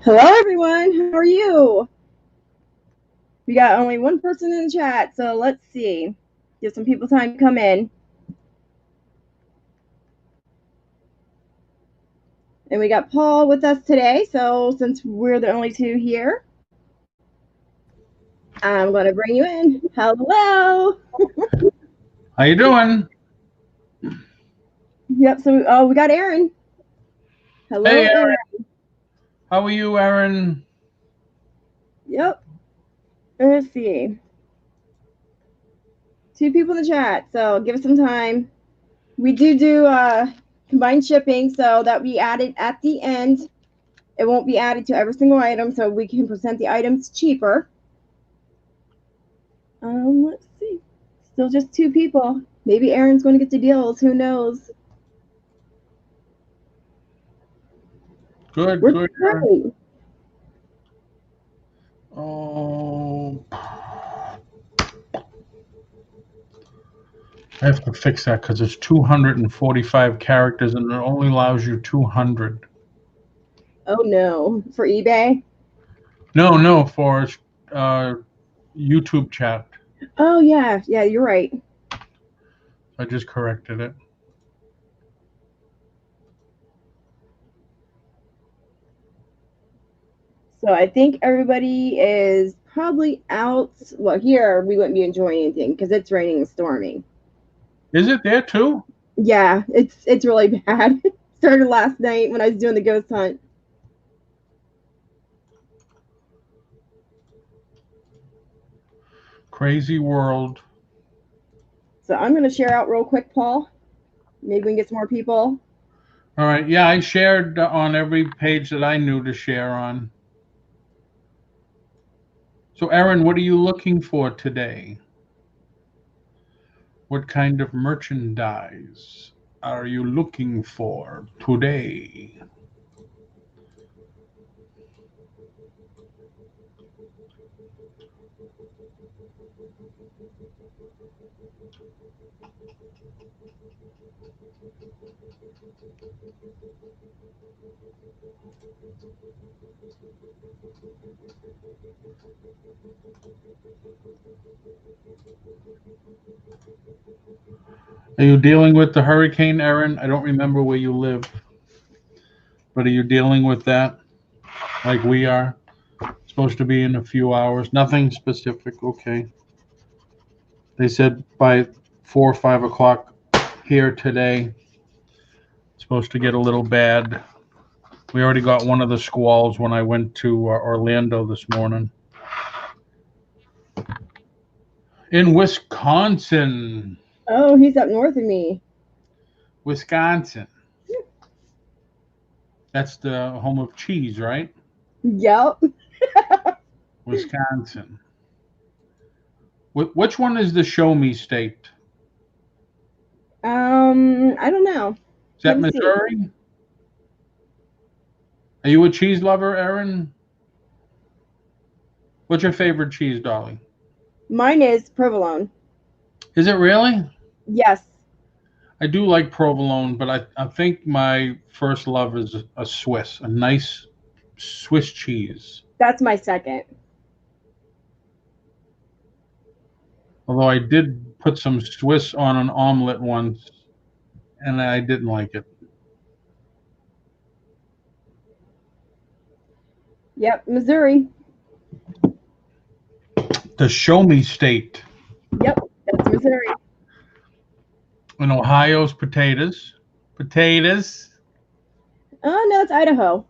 Hello, everyone. How are you? We got only one person in the chat, so let's see. Give some people time to come in. And we got Paul with us today, so since we're the only two here, I'm going to bring you in. Hello. How you doing? Yep, so we got Aaron. Hello, Hey, Aaron. Aaron. How are you, Aaron? Yep. Let's see. Two people in the chat, so give us some time. We do combined shipping, so that we added at the end. It won't be added to every single item, so we can present the items cheaper. Let's see. Still just two people. Maybe Aaron's going to get the deals. Who knows? Good, We're good. great. Oh, I have to fix that because it's 245 characters and it only allows you 200. Oh no, for eBay? No, for YouTube chat. Oh yeah, you're right. I just corrected it. So I think everybody is probably out. Well, here we wouldn't be enjoying anything because it's raining and storming. Is it there too? Yeah, it's really bad. Started last night when I was doing the ghost hunt. Crazy world. So I'm going to share out real quick, Paul. Maybe we can get some more people. All right. Yeah, I shared on every page that I knew to share on. So, Aaron, what are you looking for today? What kind of merchandise are you looking for today? Are you dealing with the hurricane, Aaron? I don't remember where you live, but are you dealing with that like we are? Supposed to be in a few hours. Nothing specific. Okay. They said by 4 or 5 o'clock here today. It's supposed to get a little bad. We already got one of the squalls when I went to Orlando this morning. In Wisconsin. Oh, he's up north of me. Wisconsin. That's the home of cheese, right? Yep. Wisconsin. Which one is the show me state? I don't know. Is that Let me see. Missouri? Are you a cheese lover, Aaron? What's your favorite cheese, Dolly? Mine is provolone. Is it really? Yes. I do like provolone, but I think my first love is a Swiss, a nice Swiss cheese. That's my second. Although I did put some Swiss on an omelet once, and I didn't like it. Yep, Missouri. The show me state. Yep, that's Missouri. In Ohio's potatoes. Potatoes. Oh, no, it's Idaho.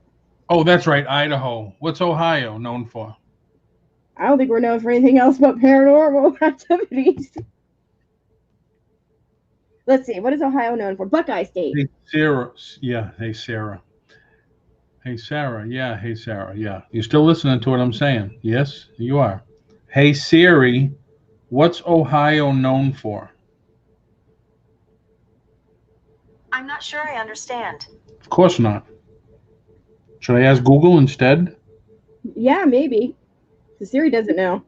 Oh, that's right, Idaho. What's Ohio known for? I don't think we're known for anything else but paranormal activities. Let's see. What is Ohio known for? Buckeye State. Hey, Sarah. Yeah, hey, Sarah. Hey, Sarah. Yeah, hey, Sarah. Yeah. You still listening to what I'm saying? Yes, you are. Hey, Siri, what's Ohio known for? I'm not sure I understand. Of course not. Should I ask Google instead? Yeah, maybe. The Siri doesn't know.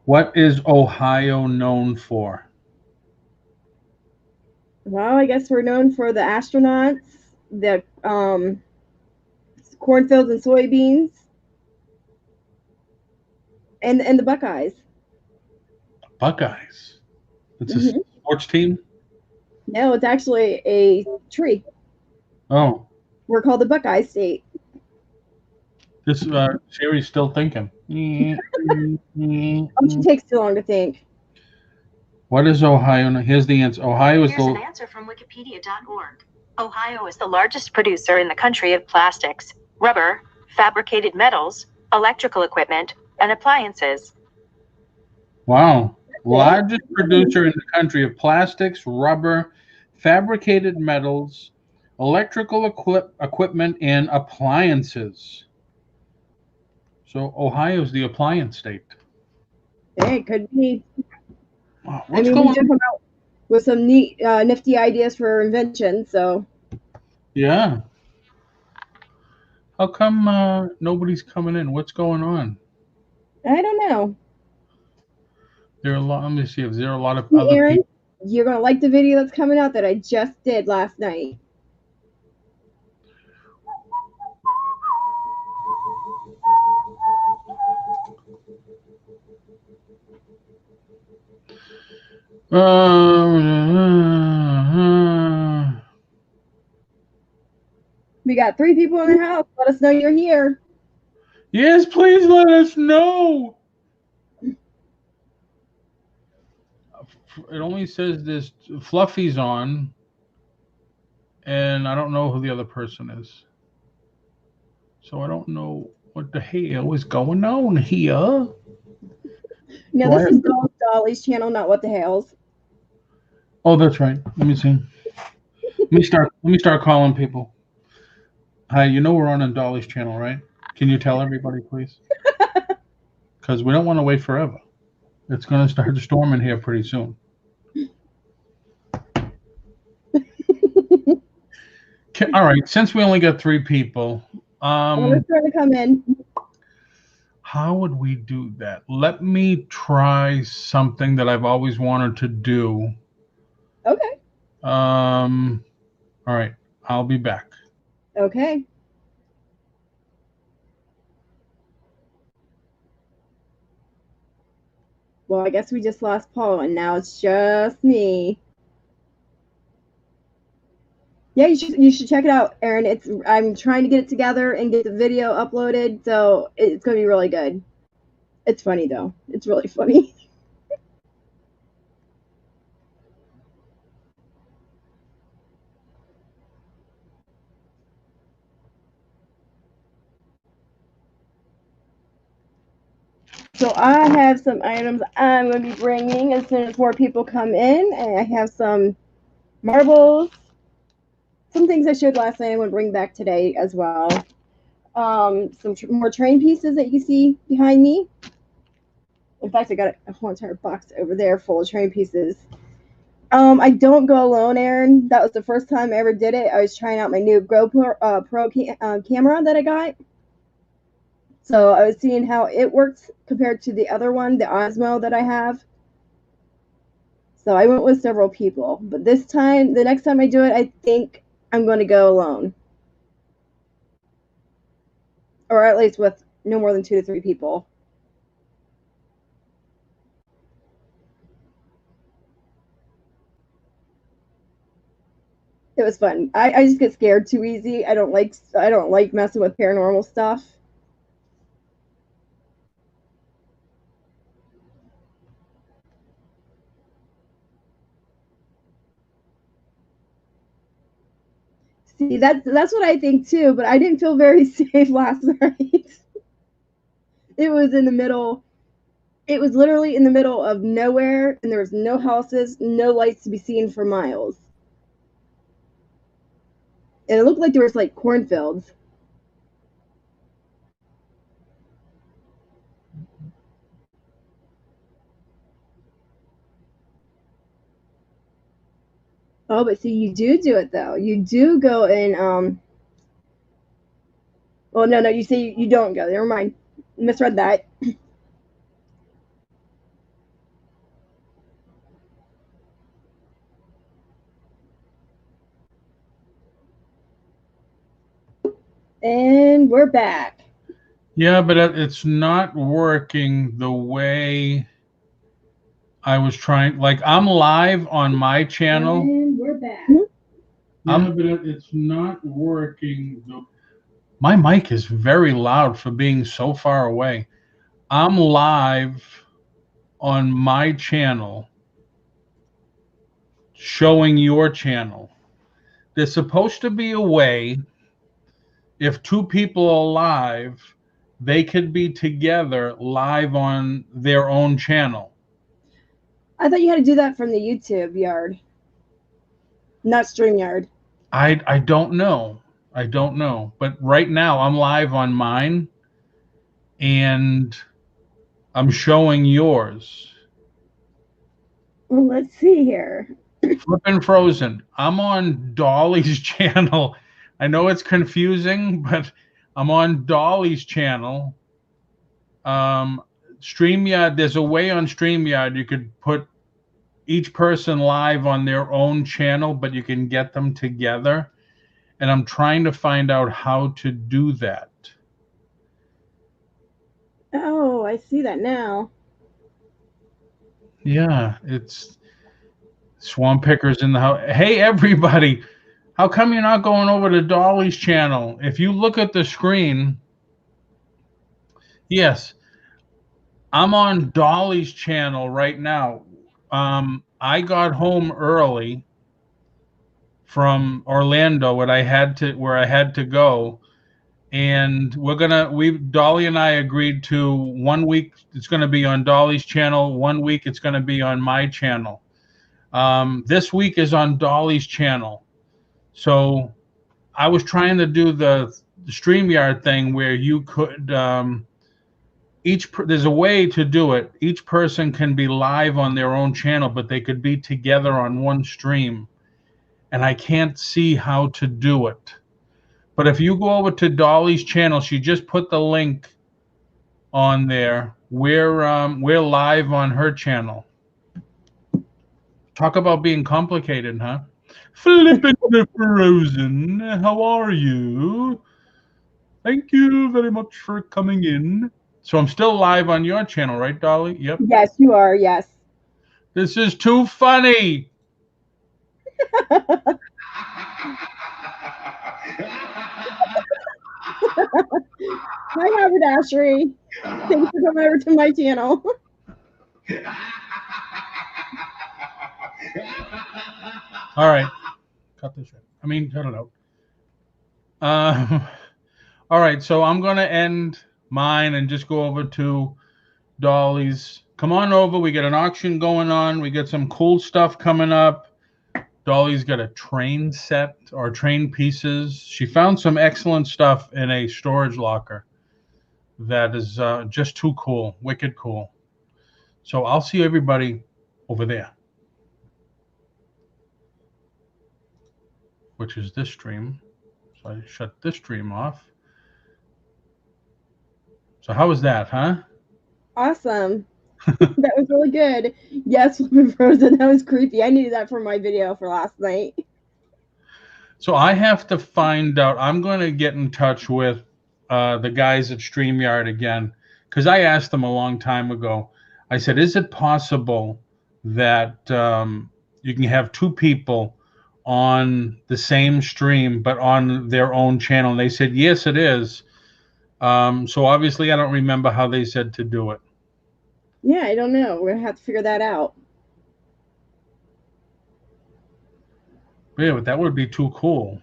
What is Ohio known for? Well, I guess we're known for the astronauts, the cornfields and soybeans, and the Buckeyes. Buckeyes. It's a Hmm. sports team? No, it's actually a tree. Oh, We're called the Buckeye State. this Sherry's still thinking. She takes too long to think. What is Ohio? Here's the answer. Ohio is Here's an the answer from Wikipedia.org. Ohio is the largest producer in the country of plastics, rubber, fabricated metals, electrical equipment, and appliances. wow, Okay. largest producer in the country of plastics, rubber, fabricated metals, electrical equipment, and appliances. So Ohio is the appliance state. Hey, it could be. Wow, I what's mean, we going do on? come out with some neat, nifty ideas for invention. So Yeah. How come nobody's coming in? What's going on? I don't know. There are a lot. Let me see if there are a lot of Hey, other Aaron, people. you're gonna like the video that's coming out that I just did last night. We got 3 people in the house. Let us know you're here. Yes, please let us know. It only says this Fluffy's on, and I don't know who the other person is. So I don't know what the hell is going on here. No, Do I this have- is Dollz Dolly's channel, not What the Hells. Oh, that's right. Let me see. Let me start calling people. Hi, you know we're on Dolly's channel, right? Can you tell everybody, please? Because we don't want to wait forever. It's going to start storming here pretty soon. All right, since we only got 3 people, We're trying to come in. how would we do that? Let me try something that I've always wanted to do. Okay. All right, I'll be back. Okay. Well, I guess we just lost Paul, and now it's just me. Yeah, you should check it out, Aaron. I'm trying to get it together and get the video uploaded, so it's gonna be really good. It's funny though. It's really funny. So I have some items I'm going to be bringing as soon as more people come in, and I have some marbles, some things I showed last night I'm going to bring back today as well. Some more train pieces that you can see behind me. In fact, I got a whole entire box over there full of train pieces. I don't go alone, Aaron. That was the first time I ever did it. I was trying out my new GoPro camera that I got. So I was seeing how it works compared to the other one, the Osmo that I have. So I went with several people. But this time, the next time I do it, I think I'm going to go alone. Or at least with no more than 2 to 3 people. It was fun. I just get scared too easy. I don't like messing with paranormal stuff. See, that's what I think too, but I didn't feel very safe last night. It was in the middle. It was literally in the middle of nowhere, and there was no houses, no lights to be seen for miles. And it looked like there was like cornfields. Oh, but see, you do it though. You do go and Well, no, you say you don't go. Never mind. Misread that. And we're back. Yeah, but it's not working the way I was trying. Like, I'm live on my channel. And we're back. Yeah, but it's not working. My mic is very loud for being so far away. I'm live on my channel showing your channel. There's supposed to be a way, if two people are live, they could be together live on their own channel. I thought you had to do that from the YouTube yard, not StreamYard. I don't know. I don't know. But right now I'm live on mine and I'm showing yours. Well, let's see here. Flippin' Frozen. I'm on Dolly's channel. I know it's confusing, but I'm on Dolly's channel. StreamYard, there's a way on StreamYard you could put each person live on their own channel, but you can get them together. And I'm trying to find out how to do that. Oh, I see that now. Yeah, it's Swamp Pickers in the house. Hey, everybody. How come you're not going over to Dolly's channel? If you look at the screen, yes, I'm on Dolly's channel right now. I got home early from Orlando where I had to go, and Dolly and I agreed to 1 week it's gonna be on Dolly's channel, 1 week it's gonna be on my channel. This week is on Dolly's channel. So I was trying to do the StreamYard thing where you could there's a way to do it. Each person can be live on their own channel, but they could be together on one stream. And I can't see how to do it. But if you go over to Dolly's channel, she just put the link on there. We're live on her channel. Talk about being complicated, huh? Flippin' Frozen, how are you? Thank you very much for coming in. So I'm still live on your channel, right, Dolly? Yep. Yes, you are. Yes. This is too funny. Hi, Haberdashery. Thanks for coming over to my channel. All right. Cut this out. Cut it out. All right, so I'm going to end mine and just go over to Dolly's. Come on over. We got an auction going on. We got some cool stuff coming up. Dolly's got a train set or train pieces. She found some excellent stuff in a storage locker that is just too cool, wicked cool. So I'll see everybody over there, which is this stream. So I shut this stream off. So how was that, huh? Awesome. That was really good. Yes, Flippin' Frozen. That was creepy. I needed that for my video for last night. So I have to find out. I'm going to get in touch with the guys at StreamYard again, because I asked them a long time ago. I said, is it possible that you can have two people on the same stream but on their own channel? And they said, yes, it is. So obviously I don't remember how they said to do it. Yeah, I don't know. We're going to have to figure that out. Yeah, but that would be too cool.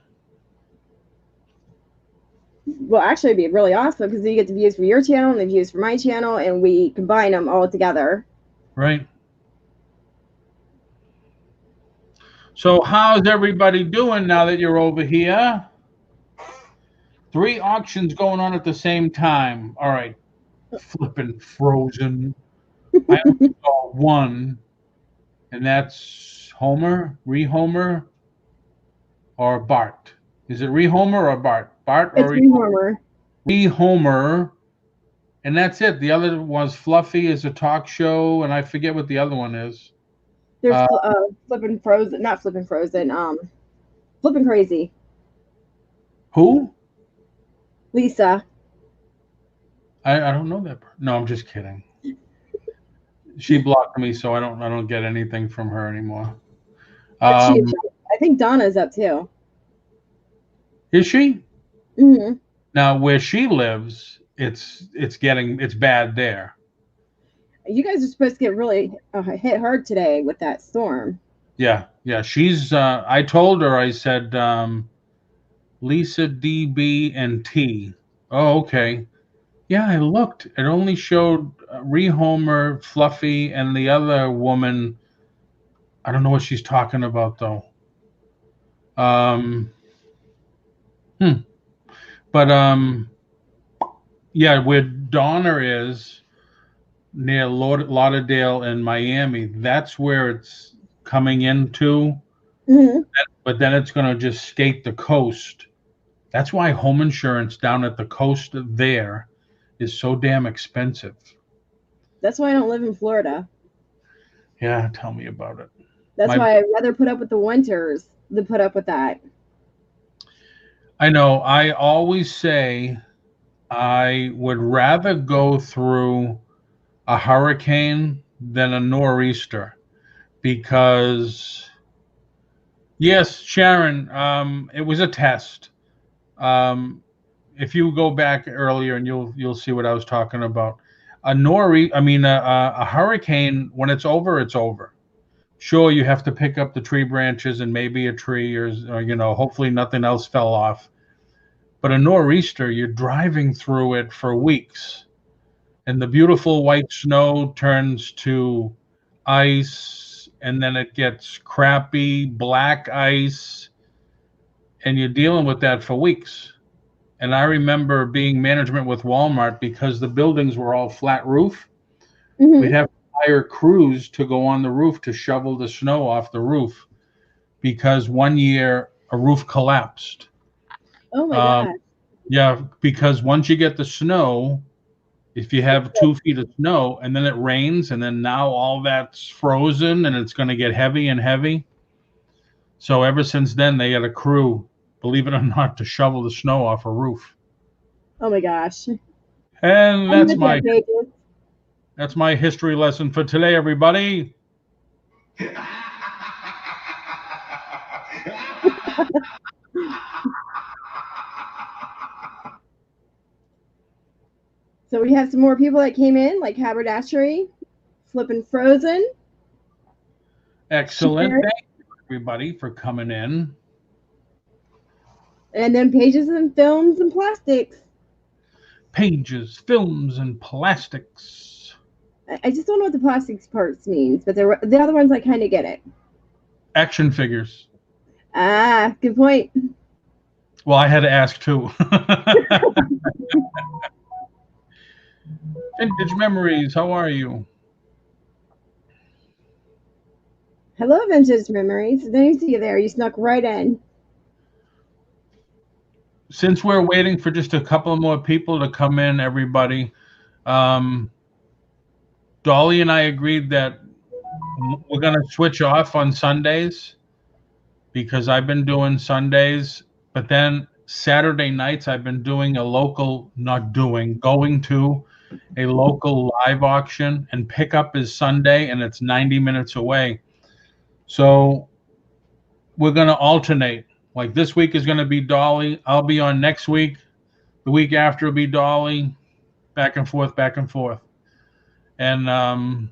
Well, actually, it'd be really awesome because you get the views for your channel and the views for my channel, and we combine them all together. Right. So how's everybody doing now that you're over here? 3 auctions going on at the same time. All right. Flippin' Frozen. I only saw one, and that's Homer, Rehomer, or Bart. Is it Rehomer or Bart? Bart or Rehomer? Rehomer. And that's it. The other was Fluffy is a talk show, and I forget what the other one is. There's Flippin' Frozen, not Flippin' Frozen, Flippin' Crazy. Who? Lisa. I don't know that. No, I'm just kidding. She blocked me, so I don't get anything from her anymore. But she, Um, I think Donna's up too. is she? Hmm. Now where she lives, it's bad there. You guys are supposed to get really hit hard today with that storm. Yeah, yeah. She's. I told her. I said, Lisa, DB, and T. Oh, okay. Yeah, I looked. It only showed Rehomer, Fluffy, and the other woman. I don't know what she's talking about though. Um, hmm. But yeah, where Donner is near Lauderdale and Miami, that's where it's coming into. Hmm. But then it's going to just skate the coast. That's why home insurance down at the coast there is so damn expensive. That's why I don't live in Florida. Yeah, tell me about it. That's My, why I'd rather put up with the winters than put up with that. I know. I always say I would rather go through a hurricane than a nor'easter because, yes, Sharon, it was a test. Um, if you go back earlier, and you'll see what I was talking about. A hurricane, when it's over, it's over. Sure, you have to pick up the tree branches and maybe a tree, or hopefully nothing else fell off. But a nor'easter, you're driving through it for weeks, and the beautiful white snow turns to ice, and then it gets crappy black ice, and you're dealing with that for weeks. And I remember being management with Walmart because the buildings were all flat roof. We'd Hmm. have to hire crews to go on the roof to shovel the snow off the roof because one year a roof collapsed. Oh my Um, God. yeah, because once you get the snow, if you have 2 feet of snow and then it rains and then now all that's frozen and it's going to get heavy and heavy. So ever since then, they had a crew, believe it or not, to shovel the snow off a roof. Oh my gosh. And I'm with that, Pages. that's my history lesson for today, everybody. So we have some more people that came in, like Haberdashery, Flippin' Frozen, Excellent. Sharon, Thank you, everybody, for coming in. and then Pages and Films and Plastics. Pages, films, and plastics. I just don't know what the plastics parts means, but the other ones I kind of get it. Action figures. Ah, good point. Well, I had to ask too. Vintage Memories, how are you? Hello, Vintage Memories. Nice to see you there. You snuck right in. Since we're waiting for just a couple more people to come in, everybody, um, Dolly and I agreed that we're going to switch off on Sundays because I've been doing Sundays, but then Saturday nights I've been doing going to a local live auction, and pickup is Sunday and it's 90 minutes away. So we're going to alternate. Like this week is going to be Dolly. I'll be on next week. The week after will be Dolly. Back and forth, back and forth. And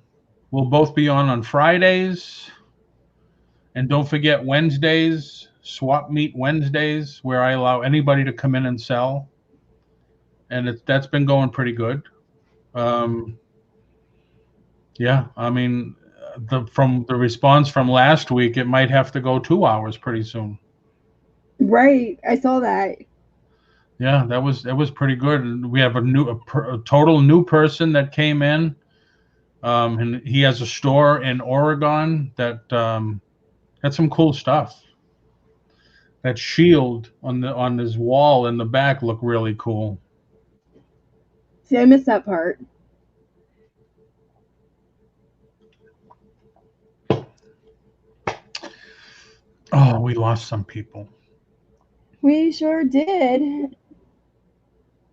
we'll both be on Fridays. And don't forget Wednesdays, Swap Meet Wednesdays, where I allow anybody to come in and sell. And that's been going pretty good. Yeah, I mean, from the response from last week, it might have to go 2 hours pretty soon. Right, I saw that. Yeah, that was pretty good. And we have a total new person that came in, and he has a store in Oregon that had some cool stuff. That shield on his wall in the back looked really cool. See, I missed that part. Oh, we lost some people. We sure did.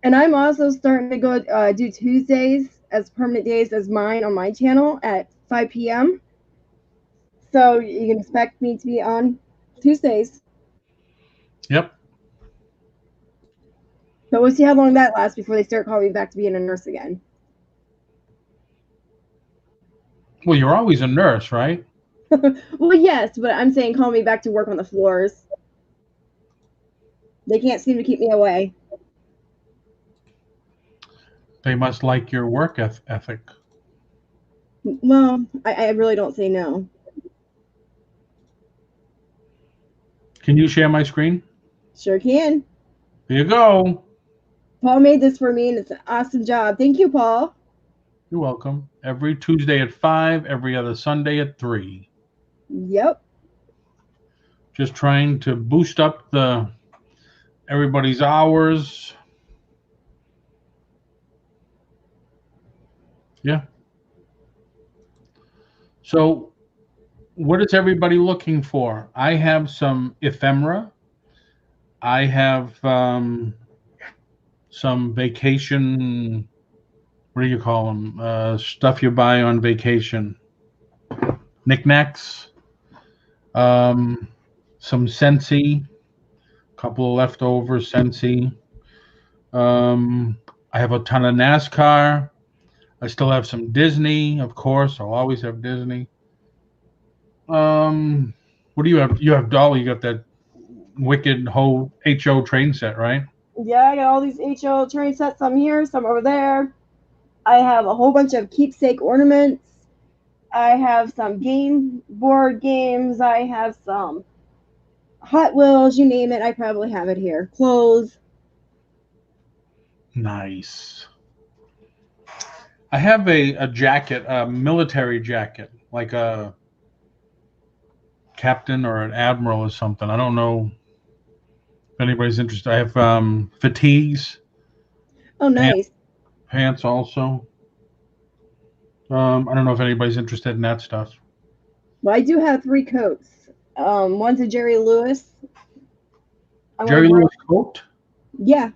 And I'm also starting to go do Tuesdays as permanent days as mine on my channel at 5 p.m. So you can expect me to be on Tuesdays. Yep. But we'll see how long that lasts before they start calling me back to being a nurse again. Well, you're always a nurse, right? Well, yes, but I'm saying call me back to work on the floors. They can't seem to keep me away. They must like your work ethic. Well, I really don't say no. Can you share my screen? Sure can. There you go. Paul made this for me, and it's an awesome job. Thank you, Paul. You're welcome. Every Tuesday at 5, every other Sunday at 3. Yep. Just trying to boost up everybody's hours. Yeah. So what is everybody looking for? I have some ephemera. I have some vacation, what do you call them? Stuff you buy on vacation. Knickknacks. Some Scentsy. A couple of leftover Scentsy. I have a ton of NASCAR. I still have some Disney, of course. I'll always have Disney. What do you have? You have Dolly. You got that wicked whole HO train set, right? Yeah, I got all these HO train sets. Some here, some over there. I have a whole bunch of keepsake ornaments. I have some board games. I have some Hot Wheels, you name it. I probably have it here. Clothes. Nice. I have a jacket, a military jacket, like a captain or an admiral or something. I don't know if anybody's interested. I have fatigues. Oh, nice. Pants also. I don't know if anybody's interested in that stuff. Well, I do have 3 coats. One's a Jerry Lewis. Jerry Lewis coat? Yeah.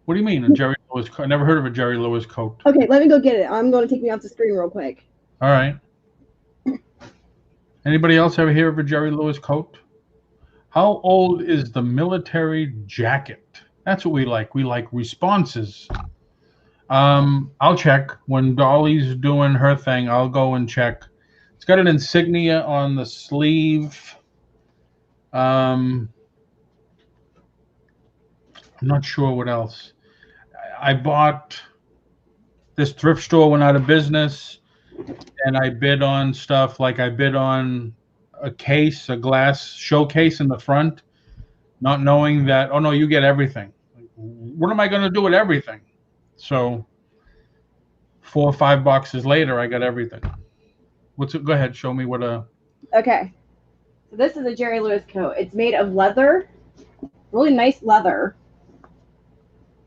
What do you mean, a Jerry Lewis coat? I never heard of a Jerry Lewis coat. Okay, let me go get it. I'm going to take me off the screen real quick. All right. Anybody else ever hear of a Jerry Lewis coat? How old is the military jacket? That's what we like. We like responses. I'll check. When Dolly's doing her thing, I'll go and check. It's got an insignia on the sleeve. I'm not sure what else. I bought, this thrift store went out of business, and I bid on stuff. Like I bid on a case, a glass showcase in the front, not knowing that, oh no, you get everything. What am I going to do with everything? So 4 or 5 boxes later, I got everything. What's it? Go ahead, show me what a. Okay. So this is a Jerry Lewis coat. It's made of leather, really nice leather.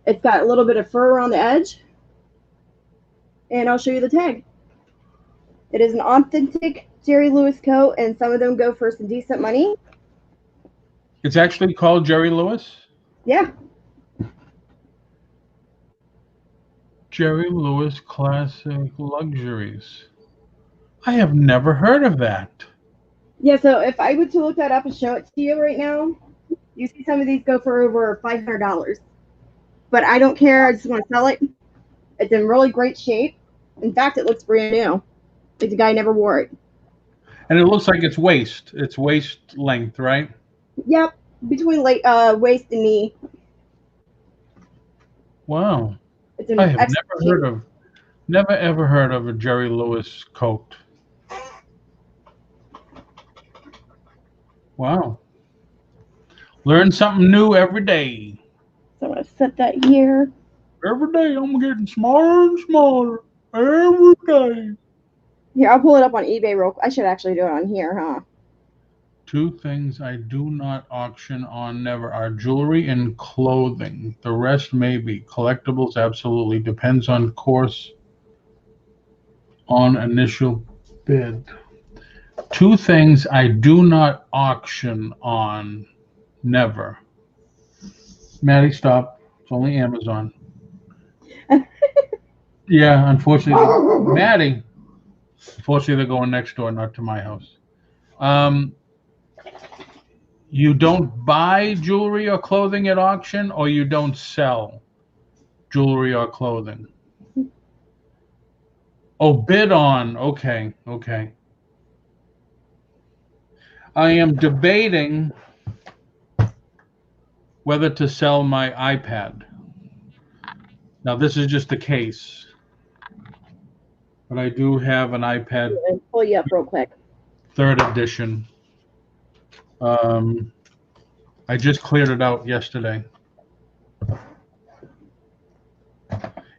It's got a little bit of fur around the edge. And I'll show you the tag. It is an authentic Jerry Lewis coat, and some of them go for some decent money. It's actually called Jerry Lewis? Yeah. Jerry Lewis Classic Luxuries. I have never heard of that. Yeah, so if I were to look that up and show it to you right now, you see some of these go for over $500. But I don't care. I just want to sell it. It's in really great shape. In fact, it looks brand new. Like the guy never wore it. And it looks like it's waist. It's waist length, right? Yep, between waist and knee. Wow. It's an I have never ever heard of a Jerry Lewis coat. Wow. Learn something new every day. So I'm going to set that here. Every day I'm getting smaller and smaller. Every day. Here, I'll pull it up on eBay real quick. I should actually do it on here, huh? 2 things I do not auction on never are jewelry and clothing. The rest maybe. Collectibles, absolutely. Depends on course on initial bid. 2 things I do not auction on never. Maddie, stop. It's only Amazon. Yeah, unfortunately, Maddie. Unfortunately, they're going next door, not to my house. Um, you don't buy jewelry or clothing at auction, or you don't sell jewelry or clothing. Oh, bid on. Okay, okay. I am debating whether to sell my iPad. Now, this is just a case, but I do have an iPad I'll pull you up real quick. 3rd edition. Um, I just cleared it out yesterday.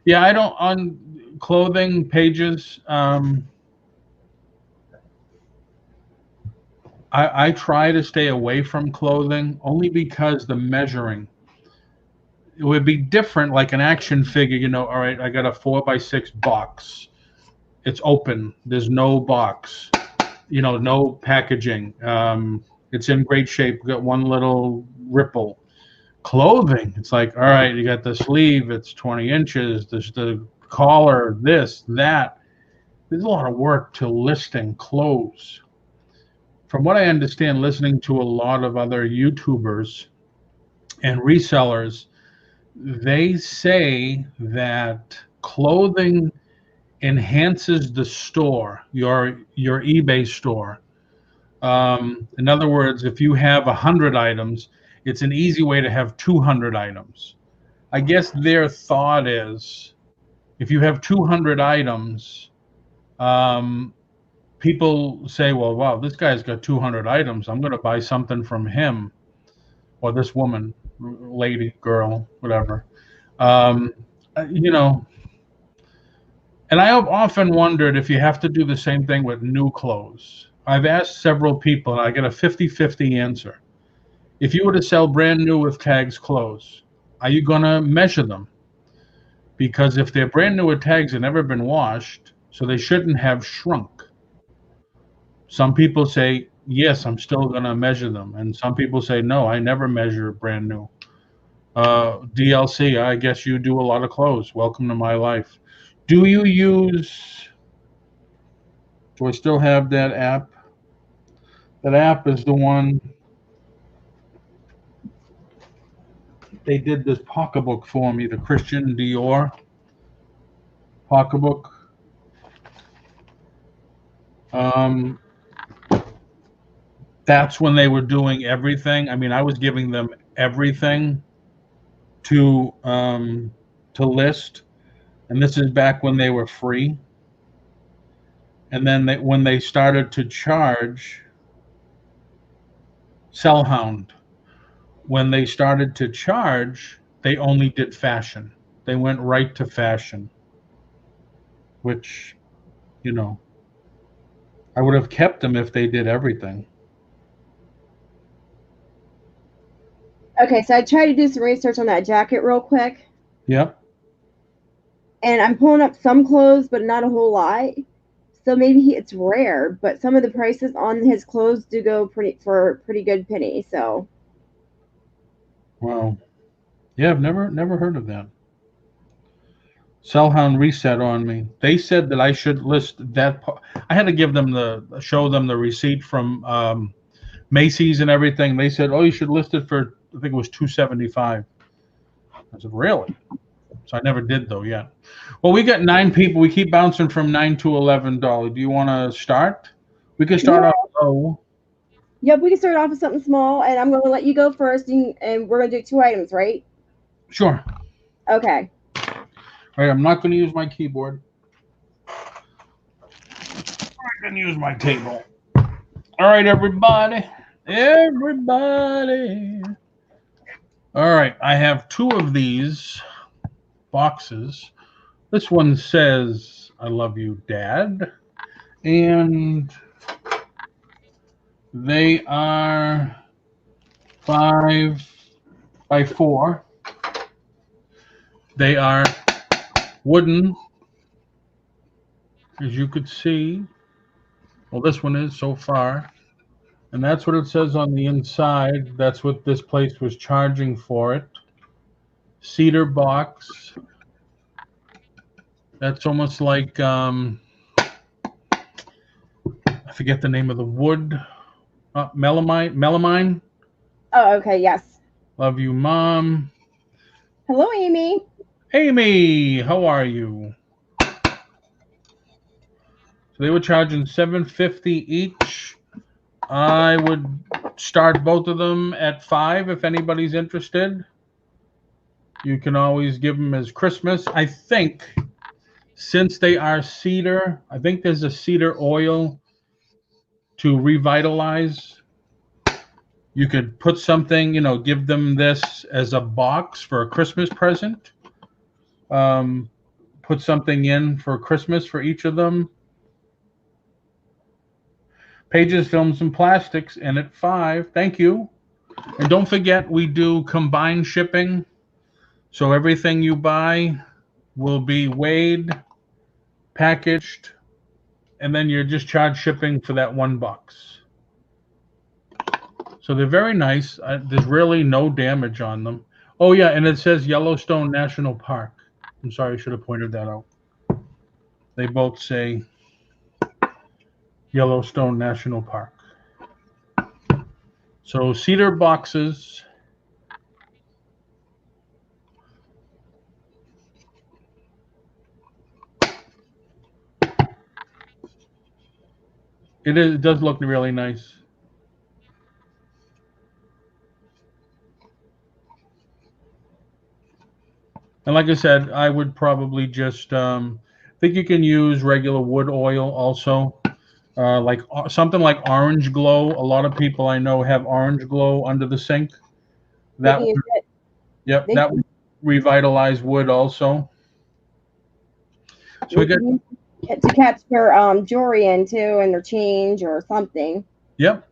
Yeah, I don't on clothing pages. I try to stay away from clothing only because the measuring it would be different, like an action figure. You know, all right, I got a 4x6 box. It's open. There's no box. You know, no packaging. It's in great shape. Got one little ripple. Clothing, it's like, all right, you got the sleeve. It's 20 inches. There's the collar. This, that. There's a lot of work to listing clothes. From what I understand, listening to a lot of other YouTubers and resellers, they say that clothing enhances the store, your eBay store. In other words, if you have 100 items, it's an easy way to have 200 items. I guess their thought is if you have 200 items, um, people say, well, wow, this guy's got 200 items. I'm going to buy something from him or this woman, lady, girl, whatever. Um, you know, and I have often wondered if you have to do the same thing with new clothes. I've asked several people and I get a 50-50 answer. If you were to sell brand new with tags clothes, are you going to measure them? Because if they're brand new with tags and never been washed, so they shouldn't have shrunk. Some people say, yes, I'm still going to measure them. And some people say, no, I never measure brand new. DLC, I guess you do a lot of clothes. Welcome to my life. Do you use, do I still have that app? That app is the one, they did this pocketbook for me, the Christian Dior pocketbook. That's when they were doing everything. I mean, I was giving them everything to list, and this is back when they were free. And then when they started to charge, Sellhound, when they started to charge, they only did fashion. They went right to fashion, which, you know, I would have kept them if they did everything. Okay, so I tried to do some research on that jacket real quick. Yep. And I'm pulling up some clothes, but not a whole lot. So maybe it's rare, but some of the prices on his clothes do go for a pretty good penny. So. Wow. Yeah, I've never heard of that. Sellhound reset on me. They said that I should list that. I had to give them show them the receipt from Macy's and everything. They said, oh, you should list it for, I think it was $275. I said, really? So I never did though yet. Well, we got 9 people. We keep bouncing from $9 to $11. Do you want to start? We can start off low. Yep, we can start off with something small, and I'm going to let you go first, and we're going to do 2 items, right? Sure. Okay. All right, I'm not going to use my keyboard. I'm going to use my table. All right, everybody. Everybody. All right, I have 2 of these boxes. This one says, I love you, Dad. And they are 5 by 4. They are wooden, as you could see. Well, this one is so far. And that's what it says on the inside. That's what this place was charging for it. Cedar box. That's almost like I forget the name of the wood. Melamine. Oh, okay, yes. Love you, Mom. Hello, Amy. Amy, how are you? So they were charging $7.50 each. I would start both of them at $5 if anybody's interested. You can always give them as Christmas. I think since they are cedar, I think there's a cedar oil to revitalize. You could put something, give them this as a box for a Christmas present. Put something in for Christmas for each of them. Pages, films, and plastics, and at $5. Thank you. And don't forget, we do combined shipping. So everything you buy will be weighed, packaged, and then you're just charged shipping for that $1. So they're very nice. There's really no damage on them. Oh yeah, and it says Yellowstone National Park. I'm sorry, I should have pointed that out. They both say Yellowstone National Park. So cedar boxes. It does look really nice. And like I said, I would probably just think you can use regular wood oil also. Like something like Orange Glow. A lot of people I know have Orange Glow under the sink. That would, yep, that would revitalize wood also. So we got to catch their jewelry in too, and their change or something. Yep.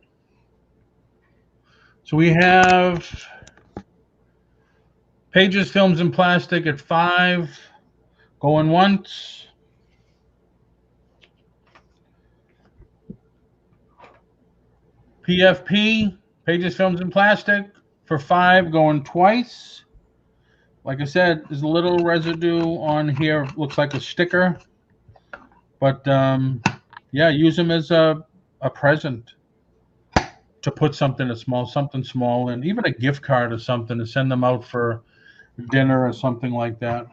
So we have pages, films, and plastic at $5. Going once. PFP, pages, films, and plastic for $5. Going twice. Like I said, there's a little residue on here. Looks like a sticker. But yeah, use them as a present to put something small in, even a gift card or something to send them out for dinner or something like that.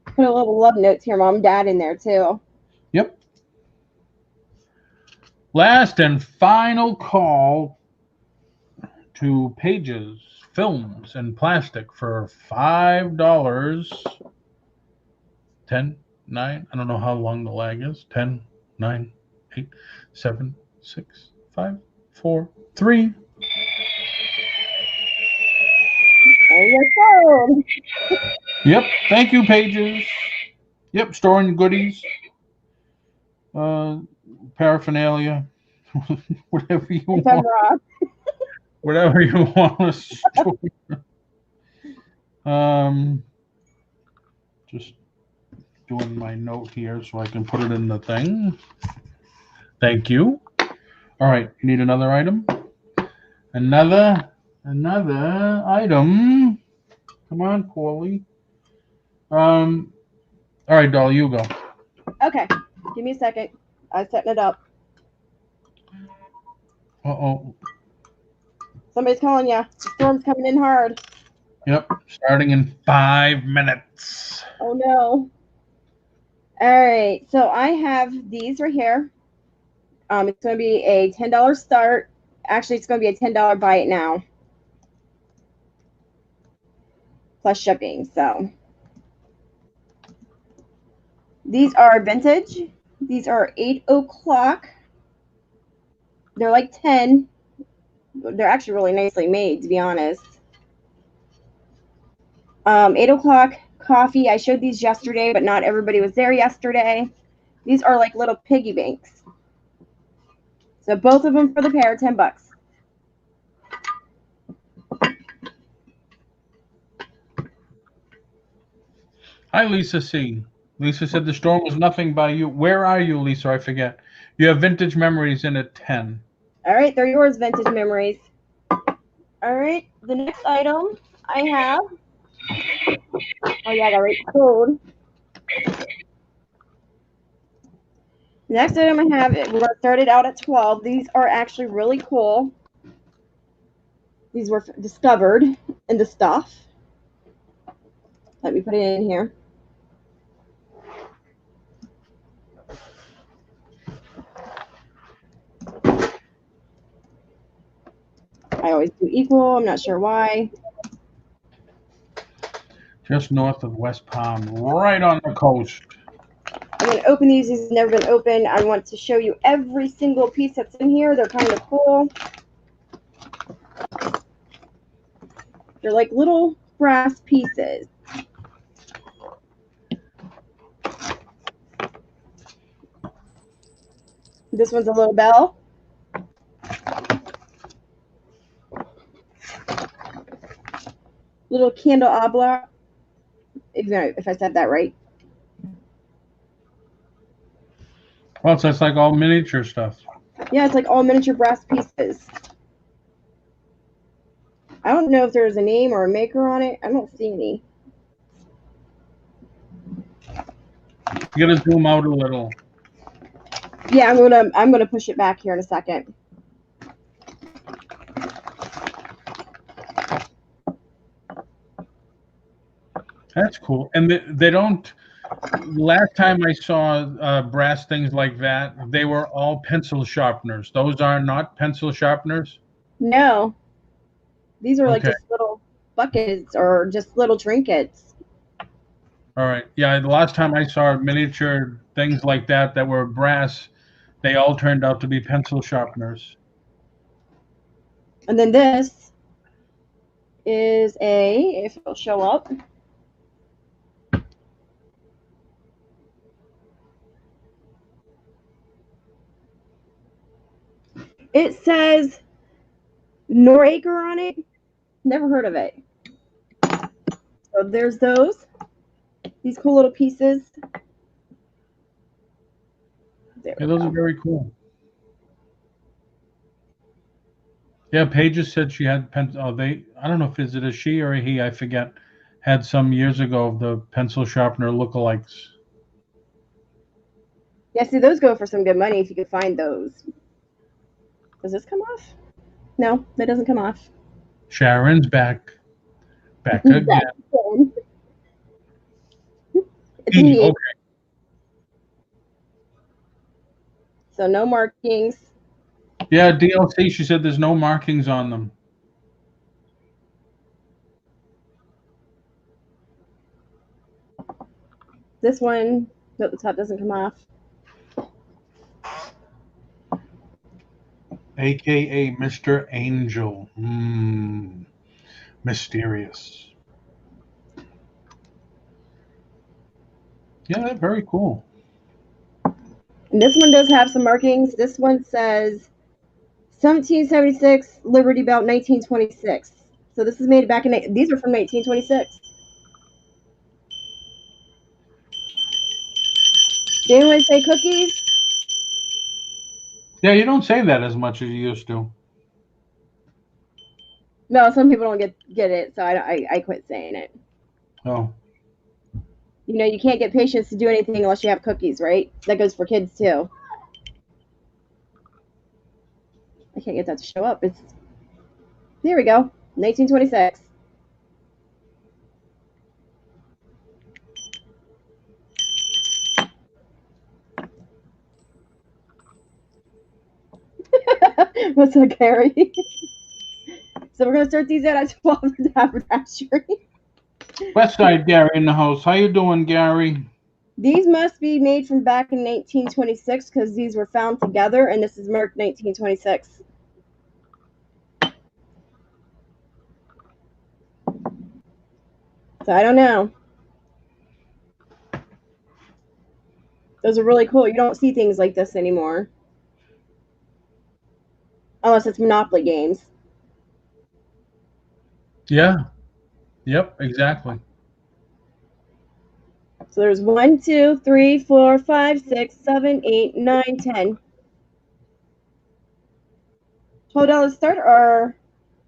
Put a little love note to your mom and dad in there too. Yep. Last and final call to pages, films, and plastic for $5. 10, 9, I don't know how long the lag is. 10, 9, 8, 7, 6, 5, 4, 3. There you go. Yep. Thank you, pages. Yep. Storing goodies, paraphernalia, whatever you want. Whatever you want to store. Just doing my note here so I can put it in the thing. Thank you. All right. You need another item? Another item. Come on, Paulie. All right, Dolly, you go. Okay. Give me a second. I'm setting it up. Uh-oh. Somebody's calling you. The storm's coming in hard. Yep. Starting in 5 minutes. Oh, no. All right. So I have these right here. It's going to be a $10 start. Actually, it's going to be a $10 buy it now. Plus shipping. So these are vintage. These are 8 o'clock. They're like 10. They're actually really nicely made, to be honest. 8 o'clock coffee. I showed these yesterday, but not everybody was there yesterday. These are like little piggy banks. So both of them for the pair, $10. Hi, Lisa C. Lisa said the storm was nothing by you. Where are you, Lisa? I forget. You have vintage memories in at 10. All right, they're yours, vintage memories. All right, the next item I have. Oh yeah, I got right code. The next item I have, we're going to start it out at 12. These are actually really cool. These were discovered in the stuff. Let me put it in here. I always do equal. I'm not sure why. Just north of West Palm, right on the coast. I'm going to open these. These have never been opened. I want to show you every single piece that's in here. They're kind of cool. They're like little brass pieces. This one's a little bell. Little candelabra. If I said that right. Well, so it's like all miniature stuff. Yeah, it's like all miniature brass pieces. I don't know if there's a name or a maker on it. I don't see any. You gotta zoom out a little. Yeah, I'm gonna push it back here in a second. That's cool. And they don't. Last time I saw brass things like that, they were all pencil sharpeners. Those are not pencil sharpeners? No. These are like Okay. just little buckets or just little trinkets. All right. Yeah, the last time I saw miniature things like that that were brass, they all turned out to be pencil sharpeners. And then this is if it'll show up. It says Noracre on it. Never heard of it. So there's those. These cool little pieces. There Yeah, those are very cool. Yeah, Paige said she had pencil. Oh, I don't know if is it a she or a he. I forget. Had some years ago of the pencil sharpener lookalikes. Yeah, see, those go for some good money if you could find those. Does this come off? No, that doesn't come off. Sharon's back. Back again. It's me. Okay. So no markings. Yeah, DLC, she said there's no markings on them. This one, no, the top doesn't come off. AKA Mr. Angel. Mysterious. Yeah, they're very cool. And this one does have some markings. This one says 1776, Liberty Belt, 1926. So this is made back in, these are from 1926. Did anyone say cookies? Yeah, you don't say that as much as you used to. No, some people don't get it, so I quit saying it. Oh. You know, you can't get patients to do anything unless you have cookies, right? That goes for kids too. I can't get that to show up. There we go. 1926. What's up, Gary? So we're gonna start these out at 12 for the haberdashery. West Side Gary in the house. How you doing, Gary? These must be made from back in 1926 because these were found together, and this is marked 1926. So I don't know. Those are really cool. You don't see things like this anymore. Unless it's Monopoly games. Yeah. Yep, exactly. So there's 1, 2, 3, 4, 5, 6, 7, 8, 9, 10. $12 start or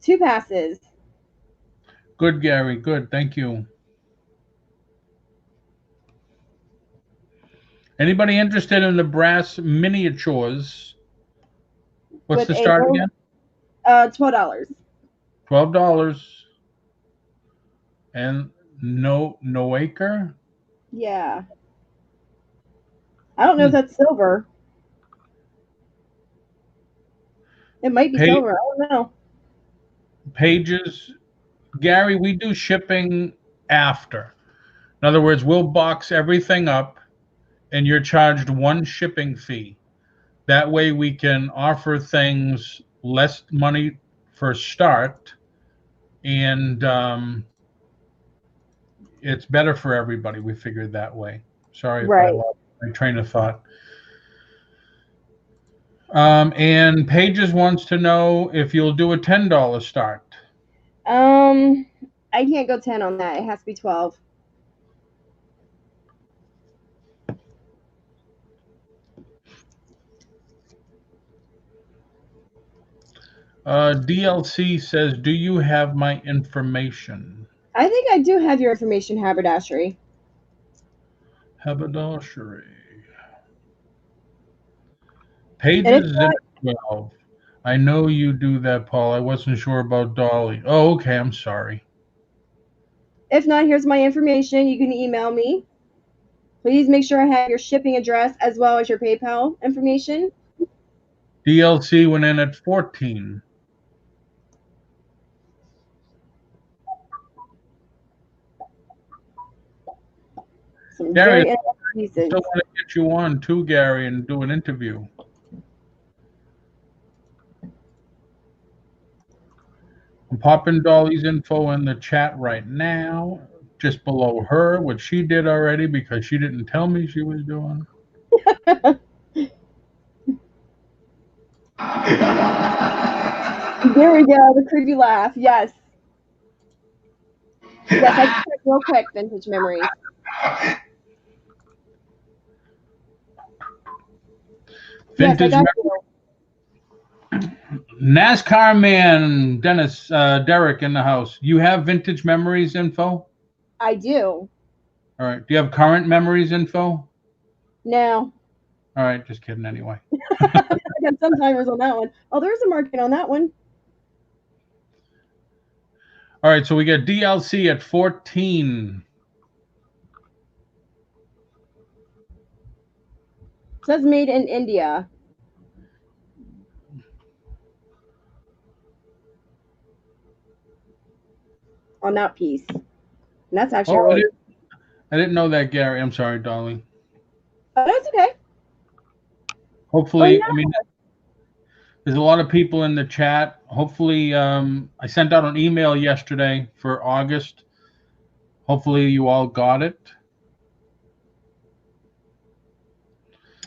2 passes. Good, Gary. Good. Thank you. Anybody interested in the brass miniatures? What's With the a start low, again? $12. $12. And no acre? Yeah. I don't know if that's silver. It might be silver. I don't know. Pages. Gary, we do shipping after. In other words, we'll box everything up and you're charged one shipping fee. That way we can offer things less money for start, and it's better for everybody. We figured that way. Sorry if I Right. lost my train of thought. And Pages wants to know if you'll do a $10 start. I can't go 10 on that. It has to be 12. DLC says, do you have my information? I think I do have your information, Haberdashery. Haberdashery. And Pages is in 12. I know you do that, Paul. I wasn't sure about Dolly. Oh, okay. I'm sorry. if not, here's my information. You can email me. Please make sure I have your shipping address as well as your PayPal information. DLC went in at 14. Some Gary, very I interesting still pieces. want to get you on too, Gary, and do an interview. I'm popping Dolly's info in the chat right now, just below her, what she did already because she didn't tell me she was doing. There we go. The creepy laugh. Yes. Yes, I can check real quick. Vintage memories. Vintage yes, I got you. NASCAR man, Dennis, Derek in the house. You have Vintage Memories info? I do. All right. Do you have current memories info? No. All right. Just kidding anyway. I got some timers on that one. Oh, there's a market on that one. All right. So we got DLC at 14. It says made in India. On that piece. And that's actually really... I didn't know that, Gary. I'm sorry, Dolly. Oh, that's okay. Hopefully, I mean, there's a lot of people in the chat. Hopefully, I sent out an email yesterday for August. Hopefully, you all got it.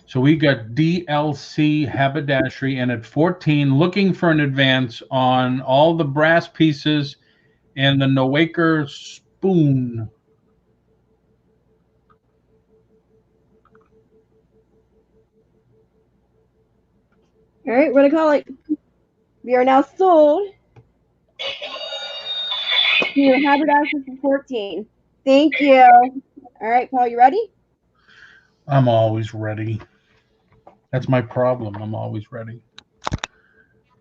So we got DLC Haberdashery, and at 14, looking for an advance on all the brass pieces and the no-acre spoon. All right, what do I call it? We are now sold to Haberdashery for 14. Thank you. All right, Paul, you ready? I'm always ready. That's my problem. I'm always ready.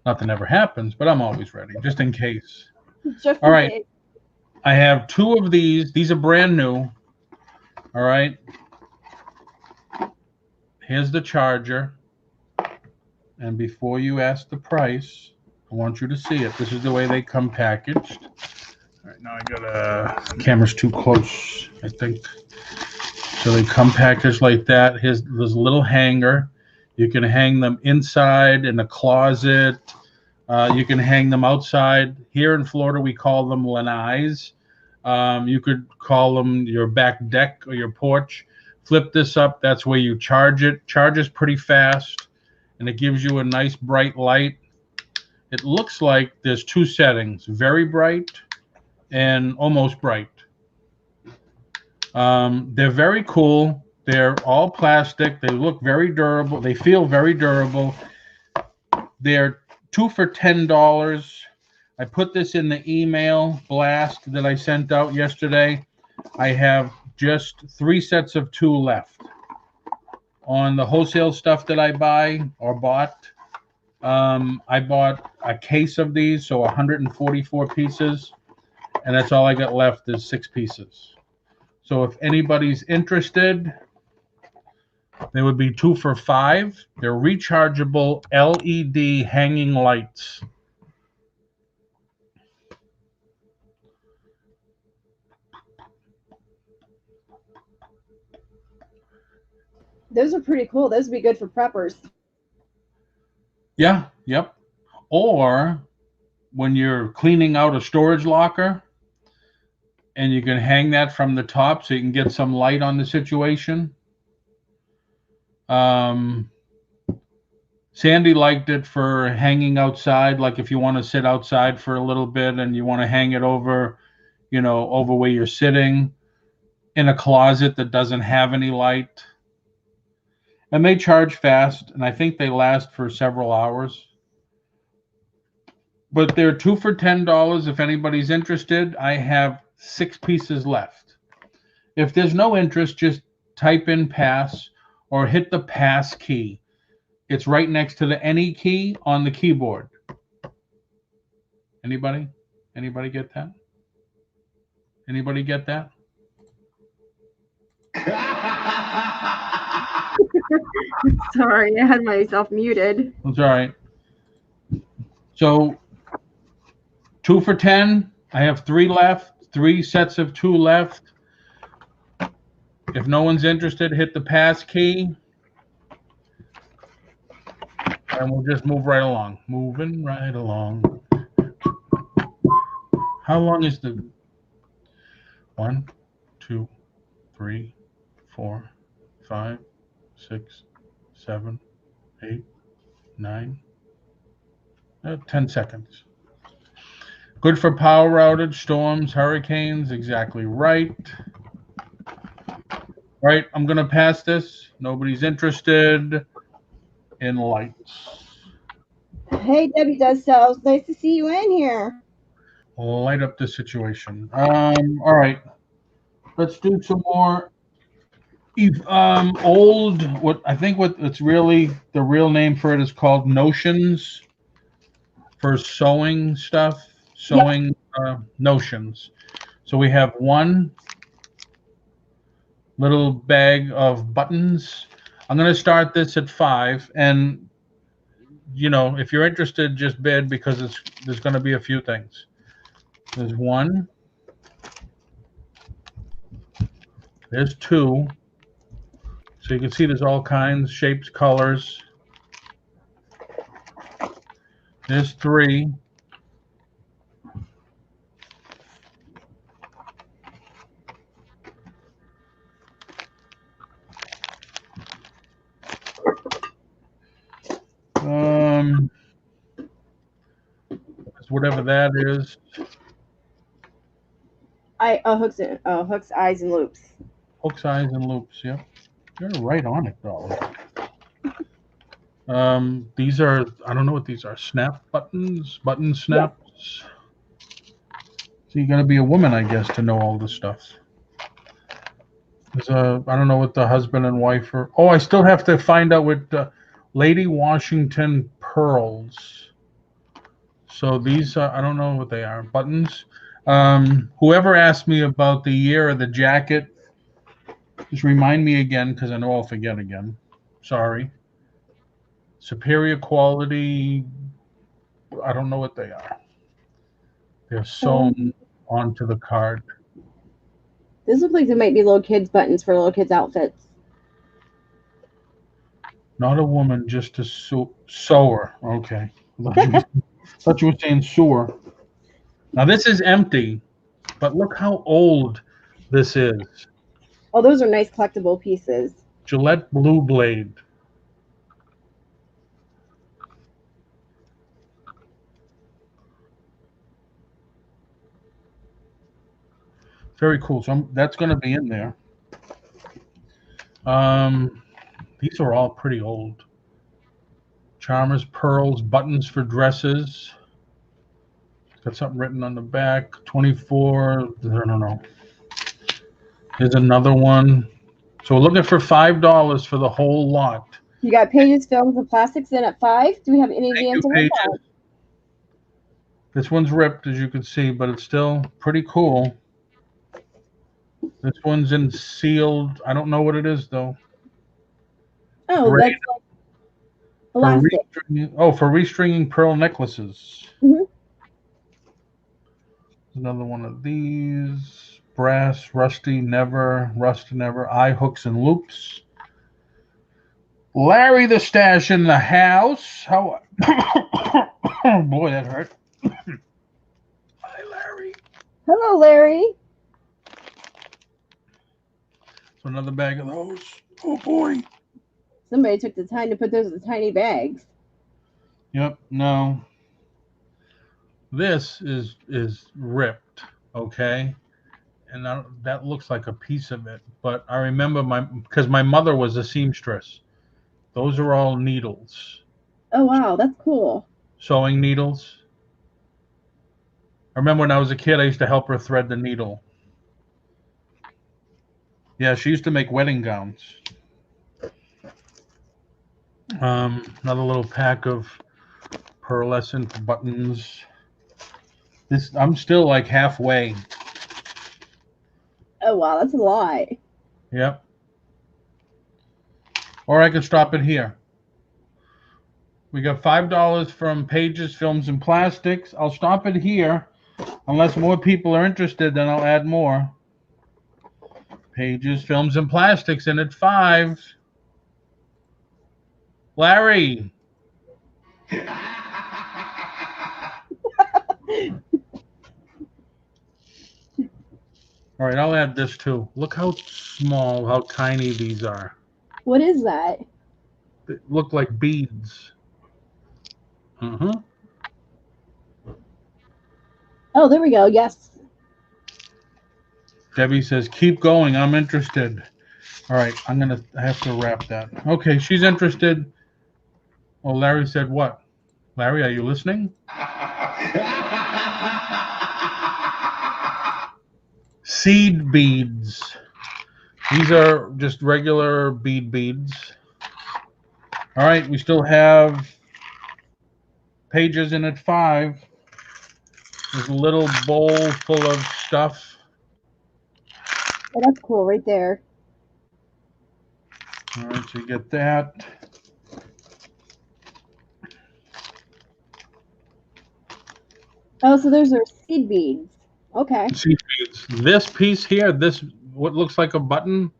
Nothing ever happens, but I'm always ready, just in case. Just all in right. case. I have 2 of these. These are brand new. All right. Here's the charger. And before you ask the price, I want you to see it. This is the way they come packaged. All right, now I got camera's too close, I think. So they come packaged like that. Here's a little hanger. You can hang them inside in a closet. You can hang them outside. Here in Florida, we call them lanais. You could call them your back deck or your porch. Flip this up. That's where you charge it. Charges pretty fast, and it gives you a nice bright light. It looks like there's 2 settings, very bright and almost bright. They're very cool. They're all plastic. They look very durable. They feel very durable. They're 2 for $10. I put this in the email blast that I sent out yesterday. I have just 3 sets of 2 left. on the wholesale stuff that I buy or bought. I bought a case of these, so 144 pieces, and that's all I got left is 6 pieces. So if anybody's interested, they would be 2 for $5. They're rechargeable LED hanging lights. Those are pretty cool. Those would be good for preppers. Yeah, yep. Or when you're cleaning out a storage locker and you can hang that from the top so you can get some light on the situation. Sandy liked it for hanging outside, like if you want to sit outside for a little bit and you want to hang it over, you know, over where you're sitting in a closet that doesn't have any light. And they charge fast, and I think they last for several hours. But they're 2 for $10 if anybody's interested. I have 6 pieces left. If there's no interest, just type in pass or hit the pass key. It's right next to the any key on the keyboard. Anybody? Anybody get that? Anybody get that? Sorry, I had myself muted. That's all right. So 2 for 10. I have 3 left. 3 sets of 2 left. If no one's interested, hit the pass key. And we'll just move right along. Moving right along. How long is the 1, 2, 3, 4, 5, 6, 7, 8, 9, 10 seconds. Good for power outage, storms, hurricanes. Exactly right. All right, I'm going to pass this. Nobody's interested in lights. Hey, Debbie Does Sells. Nice to see you in here. Light up the situation. All right. Let's do some more old, what I think what it's really, the real name for it is called notions for sewing stuff. Sewing notions. So we have 1 little bag of buttons. I'm going to start this at 5, and you know, if you're interested, just bid because there's going to be a few things. There's 1. There's 2. So you can see there's all kinds, shapes, colors. There's 3. Whatever that is. Hooks, eyes, and loops. Hooks, eyes, and loops. Yep, you're right on it, Dolly. These are, I don't know what these are. Snap buttons, button snaps. So you got to be a woman, I guess, to know all this stuff. There's I don't know what the husband and wife are. Oh, I still have to find out what Lady Washington pearls. So these are, I don't know what they are. Buttons. Whoever asked me about the year of the jacket, just remind me again because I know I'll forget again. Sorry. Superior quality. I don't know what they are. They're sewn onto the card. These look like they might be little kids' buttons for little kids' outfits. Not a woman, just a sewer. Okay. Thought you were saying sewer. Now this is empty, but look how old this is. Oh, those are nice collectible pieces. Gillette Blue Blade. Very cool. So that's going to be in there. These are all pretty old. Charmers, pearls, buttons for dresses. Got something written on the back. 24. I don't know. Here's another one. So we're looking for $5 for the whole lot. You got pages, films, and plastics in at 5. Do we have any Thank you, answer? Pages. This one's ripped, as you can see, but it's still pretty cool. This one's in sealed. I don't know what it is, though. Oh, Great. that's like elastic. For restringing pearl necklaces. Mhm. Another one of these. Brass, rusty, never, rust, never. Eye hooks and loops. Larry the Stash in the house. How? Oh boy, that hurt. Hi, Larry. Hello, Larry. So another bag of those. Oh boy. Somebody took the time to put those in tiny bags. Yep. No. This is ripped. Okay. And that looks like a piece of it. But I remember because my mother was a seamstress. Those are all needles. Oh, wow. That's cool. Sewing needles. I remember when I was a kid, I used to help her thread the needle. Yeah, she used to make wedding gowns. Another little pack of pearlescent buttons. I'm still like halfway. Oh, wow. That's a lot. Yep. Or I can stop it here. We got $5 from Pages, Films, and Plastics. I'll stop it here. Unless more people are interested, then I'll add more. Pages, Films, and Plastics, and at 5. Larry. All right, I'll add this too. Look how small, how tiny these are. What is that? They look like beads. Oh, there we go. Yes. Debbie says, keep going. I'm interested. All right, I have to wrap that. Okay, she's interested. Oh, Larry said what? Larry, are you listening? Seed beads. These are just regular beads. All right, we still have Pages in at 5. There's a little bowl full of stuff. Oh, that's cool right there. All right, so you get that. Oh, so those are seed beads. Okay. Seed beads. This piece here, what looks like a button,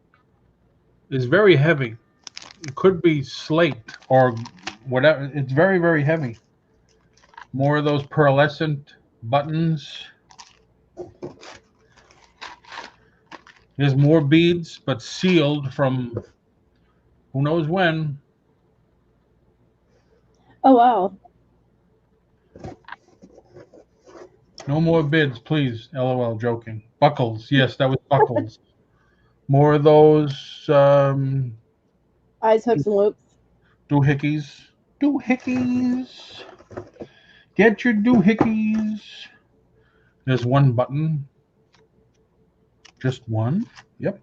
is very heavy. It could be slate or whatever. It's very, very heavy. More of those pearlescent buttons. There's more beads, but sealed from who knows when. Oh, wow. No more bids, please. LOL, joking. Buckles. Yes, that was buckles. More of those Eyes, hooks, and loops. doohickeys. Doohickeys. Get your doohickeys. There's one button. Just one. Yep.